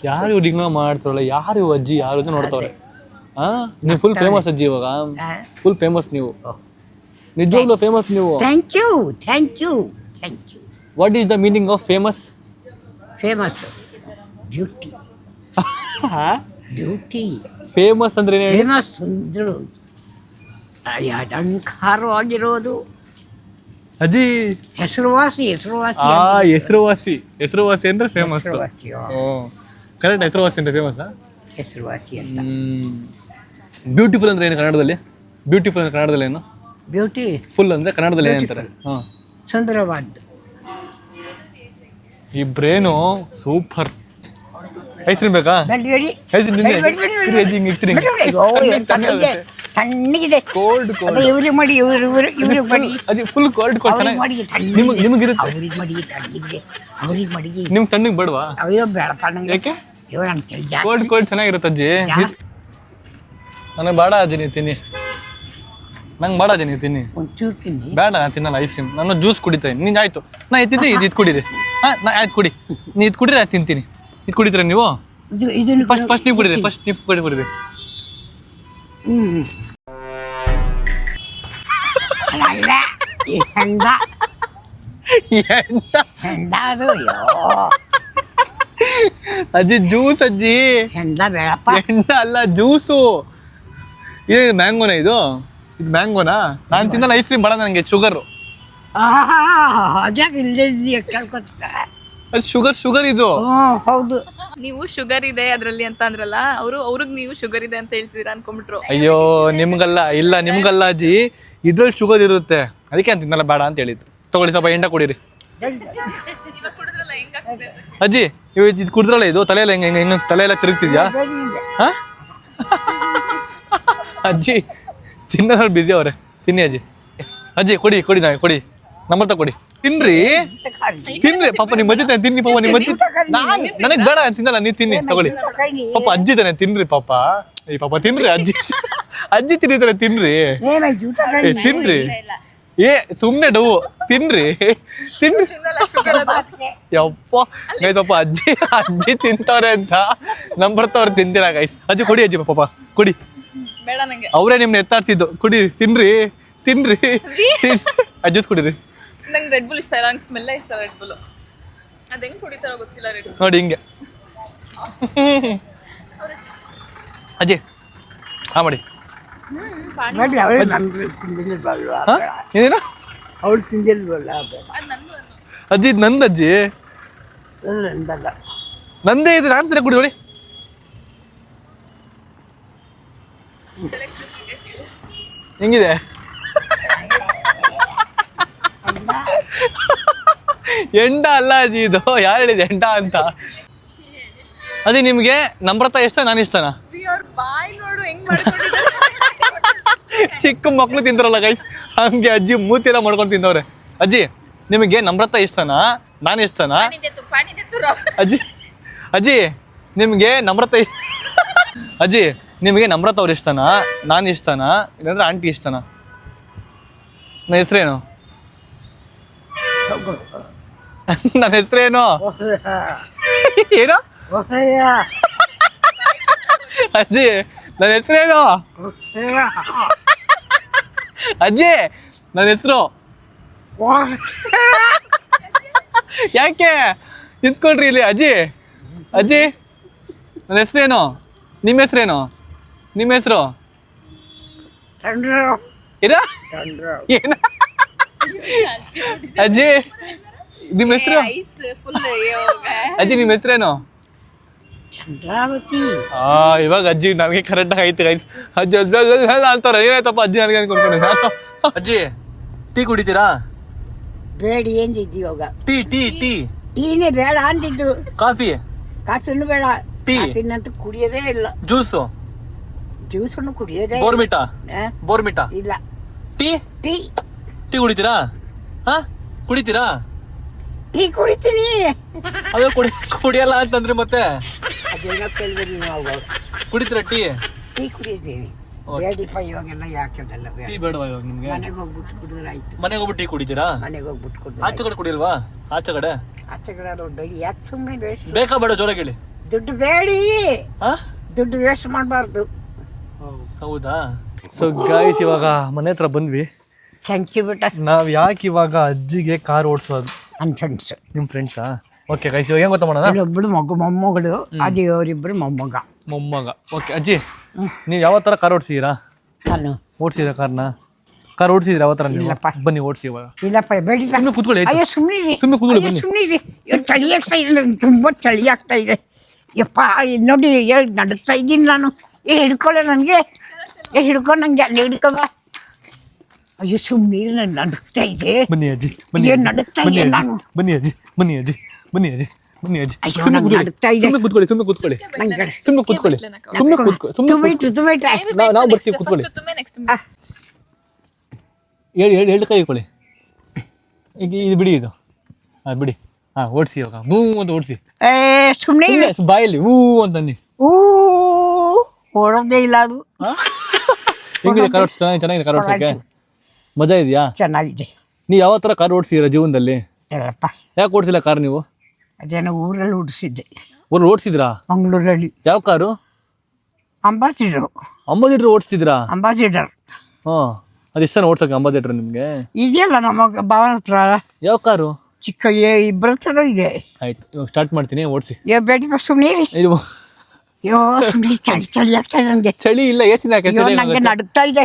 ಯಾರು ಇವ್ರು ಹಿಂಗ ಮಾಡ್ತಾರಲ್ಲ, ಯಾರು ಇವ್ ಅಜ್ಜಿ ಯಾರು ಅಂತ ನೋಡ್ತವ್ರೆ. ನೀವು ಫುಲ್ ಫೇಮಸ್ ಅಜ್ಜಿ, ಇವಾಗ ಫುಲ್ ಫೇಮಸ್ ನೀವು, ನಿಜವಾಗ್ಲೂ ಫೇಮಸ್ ನೀವು. Thank you. What is the meaning of famous? Beauty. Famous ಅಂದ್ರೆ ಏನು? ಫೇಮಸ್ ಅಂದ್ರು ಅಲಂಕಾರವಾಗಿರೋದು. ಅಜ್ಜಿ ಹೆಸರುವಾಸಿ ಅಂದ್ರೆ ಫೇಮಸ್. ಕರೆಕ್ಟ್, ಹೆಸರುವಾಸಿ ಅಂದ್ರೆ ಫೇಮಸ್. ಹೆಸರುವಾಸಿ ಅಂತ. ಬ್ಯೂಟಿಫುಲ್ ಅಂದ್ರೆ ಏನು ಕನ್ನಡದಲ್ಲಿ? ಬ್ಯೂಟಿಫುಲ್ ಅಂದ್ರೆ ಕನ್ನಡದಲ್ಲಿ ಏನು? ಬ್ಯೂಟಿ ಫುಲ್ ಅಂದ್ರೆ ಕನ್ನಡದಲ್ಲಿ ಏನಂತಾರೆ? ಸುಂದರವಾದ. ಈ ಬ್ರೇನು ಸೂಪರ್. ಐಸ್ ಕ್ರೀಮ್ ಬೇಕಾ? ತಣ್ಣಗಿದೆ. ಇವ್ರಿಗೆ ಮಾಡಿ, ಇವ್ರಿಗೆ ಮಾಡಿ, ಫುಲ್ ಕೋಲ್ಡ್ ನಿಮಗಿರುತ್ತೆ. ಅವ್ರಿಗೆ ಮಾಡಿ. ನಿಮ್ಗೆ ತಣ್ಣಗೆ ಬೇಡವಾ? ಅಯ್ಯೋ ಬೇಡಪ್ಪ ನಂಗೆ. ಯಾಕೆ? ಕೋಲ್ಡ್ ಚೆನ್ನಾಗಿರುತ್ತೆ ಅಜ್ಜಿ. ನನಗೆ ಬೇಡ ಅಜ್ಜಿ, ನೀವು ತಿನ್ನಿ. ನಂಗೆ ಬೇಡ ಅಜ್ಜಿ, ನೀವು ತಿನ್ನಿ. ಒಂಚೂರು ತಿನ್ನಿ. ಬೇಡ, ನಾನು ತಿನ್ನಲ್ಲ ಐಸ್ ಕ್ರೀಮ್. ನಾನು ಜ್ಯೂಸ್ ಕುಡಿತೇನೆ. ನೀನು ಆಯ್ತು, ನಾ ಎತ್ತಿದ್ದೆ ಇದು ಕುಡೀರಿ. ಆಯ್ತು ಕುಡಿ, ನೀವು ಇದು ಕುಡಿದ್ರೆ ಆಯ್ತು ತಿಂತೀನಿ. ಇದು ಕುಡಿತೀರ ನೀವು? ಫಸ್ಟ್ ನೀವು ಕುಡಿರಿ. ಕುಡಿರಿ. ಅಜ್ಜಿ ಜ್ಯೂಸ್ ಅಜ್ಜಿ, ಹೆಂಡ ಬೇಡಪ್ಪ. ಎಣ್ಣ ಅಲ್ಲ ಜ್ಯೂಸು. ಇದು ಮ್ಯಾಂಗೋನಾ? ಇದು ಮ್ಯಾಂಗೋನಾ? ನಾನು ತಿನ್ನಲ್ಲ ಐಸ್ ಕ್ರೀಮ್, ಬೇಡ ನನಗೆ ಶುಗರು. ಅದ್ಯಾಕೆ ಇಲ್ಲದೆ ಕೇಳ್ಕೊತ. ಅದು ಶುಗರ್ ಇದು. ಹೌದು. ನೀವು ಶುಗರ್ ಇದೆ ಅದ್ರಲ್ಲಿ ಅಂತ ಅಂದ್ರಲ್ಲ, ಅವ್ರಿಗೆ ನೀವು ಶುಗರ್ ಇದೆ ಅಂತ ಹೇಳ್ತಿದ್ದೀರಾ ಅನ್ಕೊಂಡ್ಬಿಟ್ರು. ಅಯ್ಯೋ ನಿಮ್ಗಲ್ಲ, ಇಲ್ಲ ನಿಮ್ಗಲ್ಲ ಅಜ್ಜಿ, ಇದ್ರಲ್ಲಿ ಶುಗರ್ ಇರುತ್ತೆ, ಅದಕ್ಕೆ ಅಂತ ತಿನ್ನಲ್ಲ, ಬೇಡ ಅಂತ ಹೇಳಿದ್ದು. ತಗೊಳ್ಳಿ ಸ್ವಲ್ಪ ಎಂಡ ಕುಡೀರಿ. ಇವಾಗ ಕುಡಿದ್ರಲ್ಲ ಹೆಂಗಾಗ್ತದೆ? ಅಜ್ಜಿ ಇದು ಕುಡಿದ್ರಲ್ಲ, ಇದು ತಲೆಯೆಲ್ಲ ಹೆಂಗೆ ತಲೆ ಎಲ್ಲ ತಿರುಗ್ತಿದ್ಯಾ? ಹಾ ಅಜ್ಜಿ ತಿನ್ನೋದ್ರಲ್ಲಿ ಬಿಸಿ ಅವ್ರೆ, ತಿನ್ನಿ ಅಜ್ಜಿ. ಅಜ್ಜಿ ಕೊಡಿ ಕೊಡಿ ನಮ್ಮ ಹತ್ರ ಕೊಡಿ, ತಿನ್ರಿ ಪಾಪ. ನಿಮ್ಮ ಅಜ್ಜಿ ತಾನೆ ತಿನ್ನಿ ಪಾಪ, ನಿಮ್ಮ ಅಜ್ಜಿ. ನನಗೆ ಬೇಡ ತಿನ್ನಲ್ಲ, ನೀವು ತಿನ್ನಿ ತಗೊಳ್ಳಿ ಪಾಪ. ಅಜ್ಜಿ ತಾನೆ ತಿನ್ರಿ ಪಾಪ. ಈ ಪಾಪ ತಿನ್ರಿ ಅಜ್ಜಿ ತಿನ್ನಿತಾನೆ, ತಿನ್ರಿ ತಿನ್ರಿ. ಸುಮ್ನೆ ಡವು ತಿನ್ರಿ ಯಪ್ಪ ಗೈಸಪ್ಪ. ಅಜ್ಜಿ ತಿಂತವ್ರೆ ಅಂತ ನಮ್ ಬರ್ತವ್ರು ತಿಂತಿಲ್ಲ ಗೈಸ್. ಅಜ್ಜಿ ಕೊಡಿ ಅಜ್ಜಿ ಪಾಪ ಕೊಡಿ. ಬೇಡ ನಂಗೆ. ಅವರೇ ನಿಮ್ನ ಎತ್ತಾಡ್ತಿದ್ದು, ಕುಡಿ ತಿನ್ರಿ ಅಜ್ಜೂಸ್ ಕುಡೀರಿ. ನಂಗೆ ರೆಡ್ ಬುಲ್ ಇಷ್ಟ ಇಲ್ಲ, ನಂಗೆ ಸ್ಮೆಲ್ಲ ಇಷ್ಟ ರೆಡ್ ಬುಲ್. ಅದು ಹೆಂಗೆ ಕುಡಿತಾರೋ ಗೊತ್ತಿಲ್ಲ ರೆಡ್ ಬುಲ್. ನೋಡಿ ಹಿಂಗೆ ಅಜ್ಜಿ ಮಾಡಿ. ಏನೇನು ಅವಳು ತಿಂದಿಲ್ವಲ್ಲ. ಅಜ್ಜಿ ಇದು ನಂದು ಅಜ್ಜಿ, ನಂದಲ್ಲ. ನಂದೇ ಇದೆ, ನಾನು ತಿನ್ನ ಕುಡಿ. ನೋಡಿ ಹೆಂಗಿದೆ? ಎಂಡ ಅಲ್ಲ ಅಜ್ಜಿ, ಇದು ಯಾರು ಹೇಳಿದೆ ಎಂಡ ಅಂತ? ಅದೇ ನಿಮ್ಗೆ ನಮ್ರತ ಇಷ್ಟ, ನಾನು ಇಷ್ಟನಾ? ಬಾಯ್ ನೋಡು ಹೆಂಗ್ ಮಾಡ್ಕೊಂಡಿದ್ದಾರೆ. ಚಿಕ್ಕ ಮಕ್ಳು ತಿಂತಾರಲ್ಲ ಗೈಸ್, ಹಂಗೆ ಅಜ್ಜಿ ಮೂತಿ ಎಲ್ಲ ಮಾಡ್ಕೊಂಡು ತಿಂದವ್ರೆ. ಅಜ್ಜಿ ನಿಮಗೆ ನಮ್ರತ ಇಷ್ಟನಾ, ನಾನು ಇಷ್ಟನಾ? ಅಜ್ಜಿ ನಿಮಗೆ ನಮ್ರತ ಅಜ್ಜಿ ನಿಮಗೆ ನಮ್ರತ ಅವ್ರು ಇಷ್ಟನಾ, ನಾನು ಇಷ್ಟನಾ, ಇಲ್ಲಾಂದ್ರೆ ಆಂಟಿ ಇಷ್ಟನಾ? ನನ್ನ ಹೆಸ್ರೇನು? ನನ್ನ ಹೆಸ್ರೇನು? ಏನೋ ಅಜ್ಜಿ ನನ್ನ ಹೆಸ್ರೇನು? ಅಜ್ಜಿ ನನ್ನ ಹೆಸರು ಯಾಕೆ ನಿಂತ್ಕೊಳ್ರಿ ಇಲ್ಲಿ? ಅಜ್ಜಿ ನನ್ನ ಹೆಸ್ರೇನು? ನಿಮ್ಮ ಹೆಸ್ರೇನು? ನಿಮ್ಮ ಹೆಸರು ಏನ? ಅಜ್ಜಿ ನಿಮ್ಮ ಹೆಸರು? ಅಜ್ಜಿ ನಿಮ್ಮ ಹೆಸರೇನು? ಚಂದ್ರಾವತಿ. ಇವಾಗ ಅಜ್ಜಿ ನನಗೆ ಕರೆಕ್ಟ್ ಆಗಿ ಐತೆ. ಅಜ್ಜಿ ಅಂತಾರ, ಏನಾಯ್ತಪ್ಪ ಅಜ್ಜಿ ನನಗೆ ಅನ್ಕೊಂಡ್ಕೊಂಡು. ಅಜ್ಜಿ ಟೀ ಕುಡಿತೀರಾ? ಬೇಡ ಏನಿದ್ದು ಇವಾಗ. ಟೀನೇ ಬೇಡ ಅಂತಿದ್ದು. ಕಾಫಿನೂ ಬೇಡ. ಟೀ ಕಾಫಿನಂತೂ ಕುಡಿಯೋದೇ ಇಲ್ಲ. ಜ್ಯೂಸನ್ನು ಕುಡಿಯೋದೇ ಬೋರ್ಮಿಟಾ ಇಲ್ಲ. ಟೀ ಕುಡಿತೀರಾ? ಕುಡಿತೀರಾ? ಟೀ ಕುಡಿತೀನಿ. ಅದೇ ಕುಡಿಯಲ್ಲ ಅಂತಂದ್ರೆ ಮತ್ತೆ ಅದೇನೋ ಕೇಳಿದ್ರಿ ನಾವು. ಕುಡಿತೀರಾ ಟೀ ಕುಡಿತೀನಿ. ಬೇಡಿಪ್ಪ ಇವಾಗೆಲ್ಲ ಯಾಕೆಲ್ಲ ಬೇಡ. ಟೀ ಬೇಡವಾ ಇವಾಗ ನಿಮ್ಗೆ? ಮನೆಗೆ ಹೋಗ್ಬಿಟ್ಟು ಕುಡಿದ್ರೆ ಆಯ್ತು. ಮನೆಗೆ ಹೋಗ್ಬಿಟ್ಟು ಟೀ ಕುಡಿತೀರಾ? ಮನೆಗೆ ಹೋಗ್ಬಿಟ್ಟು ಕುಡಿದ್ರೆ. ಆಚೆ ಕಡೆ ಕುಡಿಯಲ್ವಾ? ಆಚೆ ಕಡೆ ಬೇಡಿ. ಯಾಕೆ ಸುಮ್ಮನೆ ವೇಸ್ಟ್? ಬೇಕಾ ಬೇಡ ಜೋರಾಗಿ ಹೇಳಿ. ದುಡ್ಡು ಬೇಡಿ. ದುಡ್ಡು ವೇಸ್ಟ್ ಮಾಡಬಾರ್ದು. ಹೌದಾ? ಸೊ ಗೈಸ್ ಇವಾಗ ಮನೆ ಹತ್ರ ಬಂದ್ವಿ. ಥ್ಯಾಂಕ್ ಯು ಬೇಟ. ನಾವ್ ಯಾಕೆ ಇವಾಗ ಅಜ್ಜಿಗೆ ಕಾರ್ ಓಡಿಸೋದು? ನನ್ನ ಫ್ರೆಂಡ್ಸ್. ನಿಮ್ಮ ಫ್ರೆಂಡ್ಸಾ? ಓಕೆ ಗೈಸ್ ಇವಾಗ ಹೆಂಗ್ ಗೊತ್ತಾ ಮಾಡೋಣ? ಒಬ್ಬಳು ಮೊಮ್ಮಗಳು, ಅದೇ ಅವರಿಬ್ಬರು ಮೊಮ್ಮಗ. ಓಕೆ ಅಜ್ಜಿ ನೀವು ಯಾವ ಥರ ಕಾರ್ ಓಡಿಸಿದ್ದೀರಾ? ನಾನು ಓಡಿಸಿದ್ರ ಕಾರ್ ಓಡಿಸಿದ್ರೆ ಯಾವ ಥರ? ಬನ್ನಿ ಓಡಿಸಿ ಇವಾಗ. ಇಲ್ಲಪ್ಪ ಬೇಡಿ. ಸುಮ್ಮನೆ ಕೂತ್ಕೊಳ್ಳಿ. ಅಯ್ಯೋ ಸುಮ್ಮನೆ ಸುಮ್ಮನೆ ಚಳಿ ಆಗ್ತಾ ಇದೆ, ತುಂಬ ಚಳಿ ಆಗ್ತಾ ಇದೆ. ಯಪ್ಪ ನೋಡಿ ನಡುತ್ತಾ ಇದ್ದೀನಿ ನಾನು. ಹಿಡ್ಕೊಳ್ಳೆ ನನಗೆ, ಹಿಡ್ಕೊಂಡು ನಂಗೆ ಅಲ್ಲಿ ಹಿಡ್ಕೊಬ. ಅಯ್ಯೋ ಸುಮ್ಮನೆ ನಾನು ನಡುತ್ತಾ ಇದೆ. ಬನ್ನಿ ಅಜ್ಜಿ ನಡುತ್ತಾ ಇದೆ ನಾನು. ಬನ್ನಿ ಅಜ್ಜಿ. ಅಯ್ಯೋ ನಂಗೆ ನಡುತ್ತಾ ಇದೆ. ಸುಮ್ಮನೆ ಕೂತ್ಕೊಳ್ಳಿ. ನಾವು ಬರ್ತೀವಿ, ಕೂತ್ಕೊಳ್ಳಿ. ಹೇಳಿ ಕೈ ಇಟ್ಕೊಳ್ಳಿ. ಈಗ ಇದು ಬಿಡಿ, ಇದು ಬಿಡಿ. ಓಡಿಸಿ ಇವಾಗ ಹೂ ಅಂತ ಓಡಿಸಿ. ಸುಮ್ಮನೆ ಬಾಯಲ್ಲಿ ಹೂ ಅಂತಂದು. ಓಡೋದೇ ಇಲ್ಲ ಅದು. ಹೆಂಗಿದೆ ಕಾರ್ ಓಡಿಸಿ? ಚೆನ್ನಾಗಿದೆ ಕಾರ್ ಓಡಿಸೋಕೆ? ಮಜಾ ಇದೆಯಾ? ಚೆನ್ನಾಗಿದೆ. ನೀವು ಯಾವ ಥರ ಕಾರ್ ಓಡಿಸಿದ್ದೀರಾ ಜೀವನದಲ್ಲಿ? ಹೇಳಪ್ಪ. ಯಾಕೆ ಓಡಿಸಿಲ್ಲ ಕಾರ್ ನೀವು? ಅದೇನೋ ಊರಲ್ಲಿ ಓಡಿಸಿದ್ದೆ. ಊರಲ್ಲಿ ಓಡಿಸಿದ್ರಾ? ಮಂಗಳೂರಲ್ಲಿ. ಯಾವ ಕಾರು? ಅಂಬಾಸಿಡರ್ ಓಡಿಸ್ತಿದ್ರಾ? ಅಂಬಾಸಿಡರ್. ಅದು ಇಷ್ಟ ಓಡ್ಸೋಕೆ ಅಂಬಾಸಿಡರ್ ನಿಮಗೆ? ಇದೆಯಲ್ಲ ನಮ್ಮ ಭಾವನ ಹತ್ರ. ಯಾವ ಕಾರು? ಚಿಕ್ಕ ಇಬ್ಬರ ಥರ ಇದೆ. ಆಯ್ತು, ಇವಾಗ ಸ್ಟಾರ್ಟ್ ಮಾಡ್ತೀನಿ, ಓಡಿಸಿ. ಬೇಡ ಸುಮ್ಮನೆ ಇದು ಅಯ್ಯೋ ಸುಮ್ಮನೆ ಚಳಿ ಆಗ್ತಾ ಇದೆ ನನಗೆ. ಚಳಿ ಇಲ್ಲ, ಎಸಿನ ಅಯ್ಯೋ ನನಗೆ ನಡುಗ್ತಾ ಇದೆ.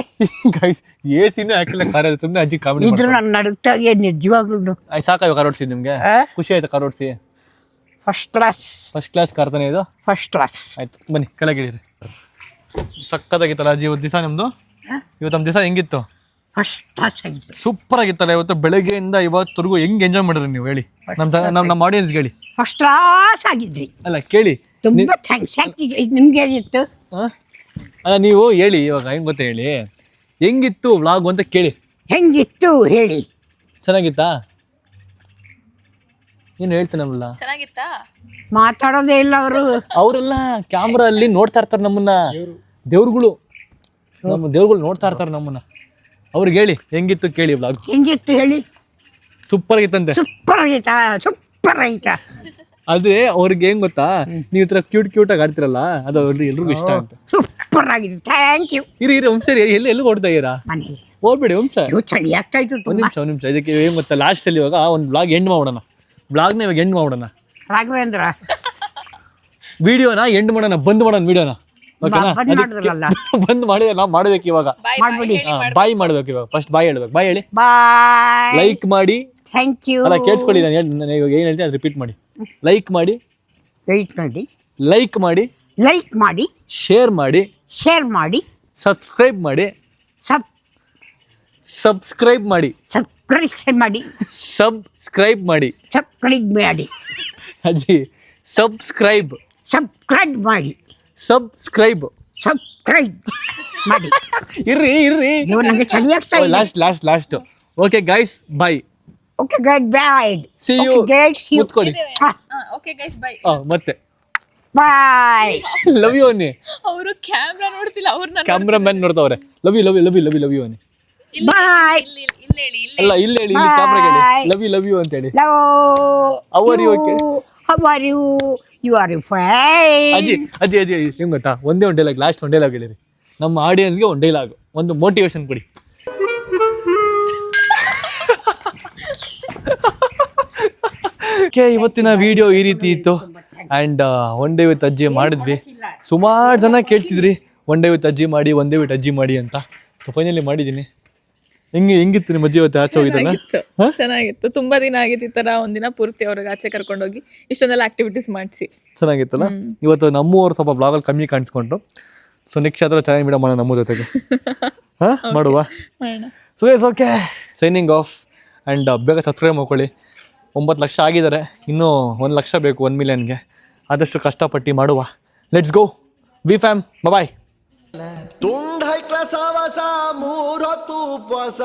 ಗೈಸ್ ಎಸಿನೂ ಹಾಕಿಲ್ಲ ಕಾರಲ್ಲಿ, ಸುಮ್ಮನೆ ಅಜ್ಜಿ ಕಾಮಿಡಿ. ಇದ್ರು ನಾನು ನಡುಗ್ತಾ ಇದೆ ನಿಜವಾಗ್ಲೂ. ಆಯ್ತು, ಸಾಕಾಗ ಕಾರ್ ಓಡಿಸಿ ನಿಮಗೆ? ಖುಷಿ ಆಯ್ತಾ ಕಾರ್ ಓಡಿಸಿ? First class. First class car ತಾನೇ ಇದು? First class. ಆಯ್ತು ಬನ್ನಿ ಕೆಳಗಿಳಿರಿ. ಸಕ್ಕತ್ತಾಗಿತ್ತಲ್ಲ ಅಜ್ಜಿ ಇವತ್ತು ದಿವಸ ನಿಮ್ಮದು? ಇವತ್ತು ನಮ್ಮ ದಿವಸ ಹೆಂಗಿತ್ತು? ಫಸ್ಟ್ ಕ್ಲಾಸ್ ಆಗಿದೆ. ಸೂಪರ್ ಆಗಿತ್ತಲ್ಲ ಇವತ್ತು, ಬೆಳಗ್ಗೆಯಿಂದ ಇವತ್ತರೆಗೂ ಹೆಂಗೆ ಎಂಜಾಯ್ ಮಾಡಿದ್ರಿ ನೀವು? ಹೇಳಿ ನಮ್ಮ ಆಡಿಯನ್ಸ್ಗೆ ಹೇಳಿ. ಫಸ್ಟ್ ಕ್ಲಾಸ್ ಆಗಿದ್ರಿ. ಅಲ್ಲ ಕೇಳಿ, ತುಂಬ ಥ್ಯಾಂಕ್ಸ್. ನಿಮ್ಗೆ ಹೇಗಿತ್ತು? ಅಲ್ಲ ನೀವು ಹೇಳಿ ಇವಾಗ, ಹೆಂಗೆ ಗೊತ್ತಾ ಹೇಳಿ, ಹೆಂಗಿತ್ತು ವ್ಲಾಗ್ ಅಂತ ಕೇಳಿ. ಹೆಂಗಿತ್ತು ಹೇಳಿ. ಚೆನ್ನಾಗಿತ್ತಾ? ಏನು ಹೇಳ್ತಾನಲ್ಲ, ಚೆನ್ನಾಗಿತ್ತಾ? ಮಾತಾಡೋದೇ ಇಲ್ಲ ಅವರು. ಅವರೆಲ್ಲ ಕ್ಯಾಮ್ರಾ ಅಲ್ಲಿ ನೋಡ್ತಾ ಇರ್ತಾರೆ ನಮ್ಮನ್ನ, ದೇವ್ರುಗಳು, ನಮ್ಮ ದೇವ್ರುಗಳು ನೋಡ್ತಾ ಇರ್ತಾರೆ ನಮ್ಮನ್ನ. ಅವ್ರಿಗೆ ಹೇಳಿ ಹೆಂಗಿತ್ತು ಕೇಳಿ ವ್ಲಾಗ್. ಹೆಂಗಿತ್ತು ಹೇಳಿ. ಸೂಪರ್ ಆಗಿತ್ತಂತೆ. ಸೂಪರ್ ಆಗೈತಾ? ಸೂಪರ್ ಆಯ್ತಾ? ಅದೇ ಅವ್ರಿಗೆ ಹೆಂಗ್ ಗೊತ್ತಾ, ನೀವು ಈ ಥರ ಕ್ಯೂಟಾಗಿ ಆಡ್ತಿರಲ್ಲ, ಅದು ಅವ್ರಿಗೆ ಎಲ್ರಿಗೂ ಇಷ್ಟ ಅಂತ. ಸೂಪರ್ ಆಗಿದೆ. Thank you. ಇರಿ ವಂಶರಿ ಎಲ್ಲಿ ಓಡ್ತಾ ಇದ್ದೀರಾ? ಮನೇಲಿ ಹೋಗ್ಬೇಡಿ ವಂಶ. ಚಳಿ ಆಗ್ತಾ ಇತ್ತು ಒಂದು ನಿಮಿಷ ಇದಕ್ಕೆ ಏನು ಗೊತ್ತಾ, ಲಾಸ್ಟಲ್ಲಿ ಇವಾಗ ಒಂದು ಬ್ಲಾಗ್ ಎಂಡ್ ಮಾಡೋಣ. ಬ್ಲಾಗ್ನ ಇವಾಗ ಎಂಡ್ ಮಾಡೋಣ. ರಾಘವೇಂದ್ರ ವಿಡಿಯೋನ ಎಂಡ್ ಮಾಡೋಣ, ಬಂದ್ ಮಾಡೋಣ ವಿಡಿಯೋನ. ಓಕೆನಾ? ಬಂದ್ ಮಾಡಿದ್ರೆ ನಾವು ಮಾಡ್ಬೇಕು ಇವಾಗ. ಮಾಡ್ಬಿಡಿ. ಬಾಯ್ ಮಾಡ್ಬೇಕು ಇವಾಗ. ಫಸ್ಟ್ ಬಾಯ್ ಹೇಳ್ಬೇಕು. ಬಾಯ್ ಹೇಳಿ. ಬಾಯ್. ಲೈಕ್ ಮಾಡಿ. Thank you. ಅಲ್ಲ ಕೇಳಿಸ್ಕೊಳ್ಳಿ, ನಾನು ಇವಾಗ ಏನು ಹೇಳ್ತೀನಿ ಅದು ರಿಪೀಟ್ ಮಾಡಿ. ಲೈಕ್ ಮಾಡಿ. ವೆಯ್ಟ್ ಮಾಡಿ. ಲೈಕ್ ಮಾಡಿ. ಲೈಕ್ ಮಾಡಿ. ಶೇರ್ ಮಾಡಿ. ಶೇರ್ ಮಾಡಿ. ಸಬ್ಸ್ಕ್ರೈಬ್ ಮಾಡಿ. ಸಬ್ಸ್ಕ್ರೈಬ್ ಮಾಡಿ. ಸಬ್ಸ್ಕ್ರೈಬ್ ಮಾಡಿ. ಸಬ್ಸ್ಕ್ರೈಬ್ ಮಾಡಿ. ಸಬ್ಸ್ಕ್ರೈಬ್ ಮಾಡಿ. ಅಜ್ಜಿ ಸಬ್ಸ್ಕ್ರೈಬ್. ಸಬ್ಸ್ಕ್ರೈಬ್ ಮಾಡಿ. ಸಬ್ಸ್ಕ್ರೈಬ್. ಸಬ್ಸ್ಕ್ರೈಬ್ ಮಾಡಿ. ಇರ್ರಿ ನೀವು ನನಗೆ ಚಳಿ ಆಗ್ತಾ ಇದೆ. Last okay guys, bye. Okay guys, bye. See you. ಮುತ್ಕೊಡಿ. Okay guys bye. ಮತ್ತೆ ಬಾಯ್. ಲವ್ ಯು ಅನ್ನಿ. ಅವರು ಕ್ಯಾಮ್ರಾ ನೋಡ್ತಿಲ್ಲ, ಅವ್ರನ್ನ ಕ್ಯಾಮ್ರಾ ಮ್ಯಾನ್ ನೋಡ್ತಾವ್ರೆ. ಲವ್ ಯು ಅನ್ನಿ. ಬಾಯ್. ಅಲ್ಲ ಇಲ್ಲಿ ಹೇಳಿ, ಇಲ್ಲಿ ಕ್ಯಾಮ್ರಾ ಹೇಳಿ. ಲವ್ ಯು ಅಂತ ಹೇಳಿ. How are you? How are you? You are fine. ಅಜ್ಜಿ ಹೆಂಗ್ ಗೊತ್ತಾ, ಒಂದೇ ಒಂದು ಡೈಲಾಗ್, ಲಾಸ್ಟ್ ಒಂದು ಡೈಲಾಗ್ ಹೇಳಿರಿ ನಮ್ಮ ಆಡಿಯನ್ಸ್ಗೆ. ಒಂದು ಡೈಲಾಗ್, ಒಂದು ಮೋಟಿವೇಶನ್ ಕೊಡಿ. ಇವತ್ತಿನ ವಿಡಿಯೋ ಈ ರೀತಿ ಇತ್ತು. ಆ್ಯಂಡ್ ಒನ್ ಡೇ ವಿತ್ ಅಜ್ಜಿ ಮಾಡಿದ್ವಿ. ಸುಮಾರು ಜನ ಕೇಳ್ತಿದ್ರಿ ಒನ್ ಡೇ ವಿತ್ ಅಜ್ಜಿ ಮಾಡಿ, ಒನ್ ಡೇ ವಿತ್ ಅಜ್ಜಿ ಮಾಡಿ ಅಂತ. ಸೊ ಫೈನಲಿ ಮಾಡಿದ್ದೀನಿ. ಹೆಂಗಿತ್ತು ನಿಮ್ಮ ಅಜ್ಜಿ ಇವತ್ತು ಆಚೆ ಹೋಗಿದ್ದಲ್ಲ? ಚೆನ್ನಾಗಿತ್ತು. ತುಂಬಾ ದಿನ ಆಗಿತ್ತು ಈ ತರ ಒಂದಿನ ಪೂರ್ತಿ ಅವ್ರಿಗೆ ಆಚೆ ಕರ್ಕೊಂಡೋಗಿ ಇಷ್ಟೊಂದೆಲ್ಲ ಆಕ್ಟಿವಿಟೀಸ್ ಮಾಡಿಸಿ. ಚೆನ್ನಾಗಿತ್ತಲ್ಲ. ಇವತ್ತು ನಮ್ಮೂರು ಸ್ವಲ್ಪ ಬ್ಲಾಗಲ್ಲಿ ಕಮ್ಮಿ ಕಾಣಿಸ್ಕೊಂಡ್ರು. ಸೊ ನೆಕ್ಸ್ಟ್ ಆದರೂ ಚೆನ್ನಾಗಿ ವಿಡಿಯೋ ಮಾಡೋಣ ನಮ್ಮ ಜೊತೆಗೆ. ಮಾಡುವ. So it's okay, signing off. And ಬೇಗ ಸಬ್ಸ್ಕ್ರೈಬ್ ಮಾಡ್ಕೊಳ್ಳಿ. 9 ಲಕ್ಷ ಆಗಿದ್ದಾರೆ, ಇನ್ನೂ 1 ಲಕ್ಷ ಬೇಕು 1 ಮಿಲಿಯನ್ಗೆ. ಆದಷ್ಟು ಕಷ್ಟಪಟ್ಟು ಮಾಡುವ. Let's go we fam. Bye. ತುಂಡ್ ಹೈ ಕ್ಲಾಸ್ ಆವಾಸ 3 ಹೊತ್ತು ಉಪವಾಸ.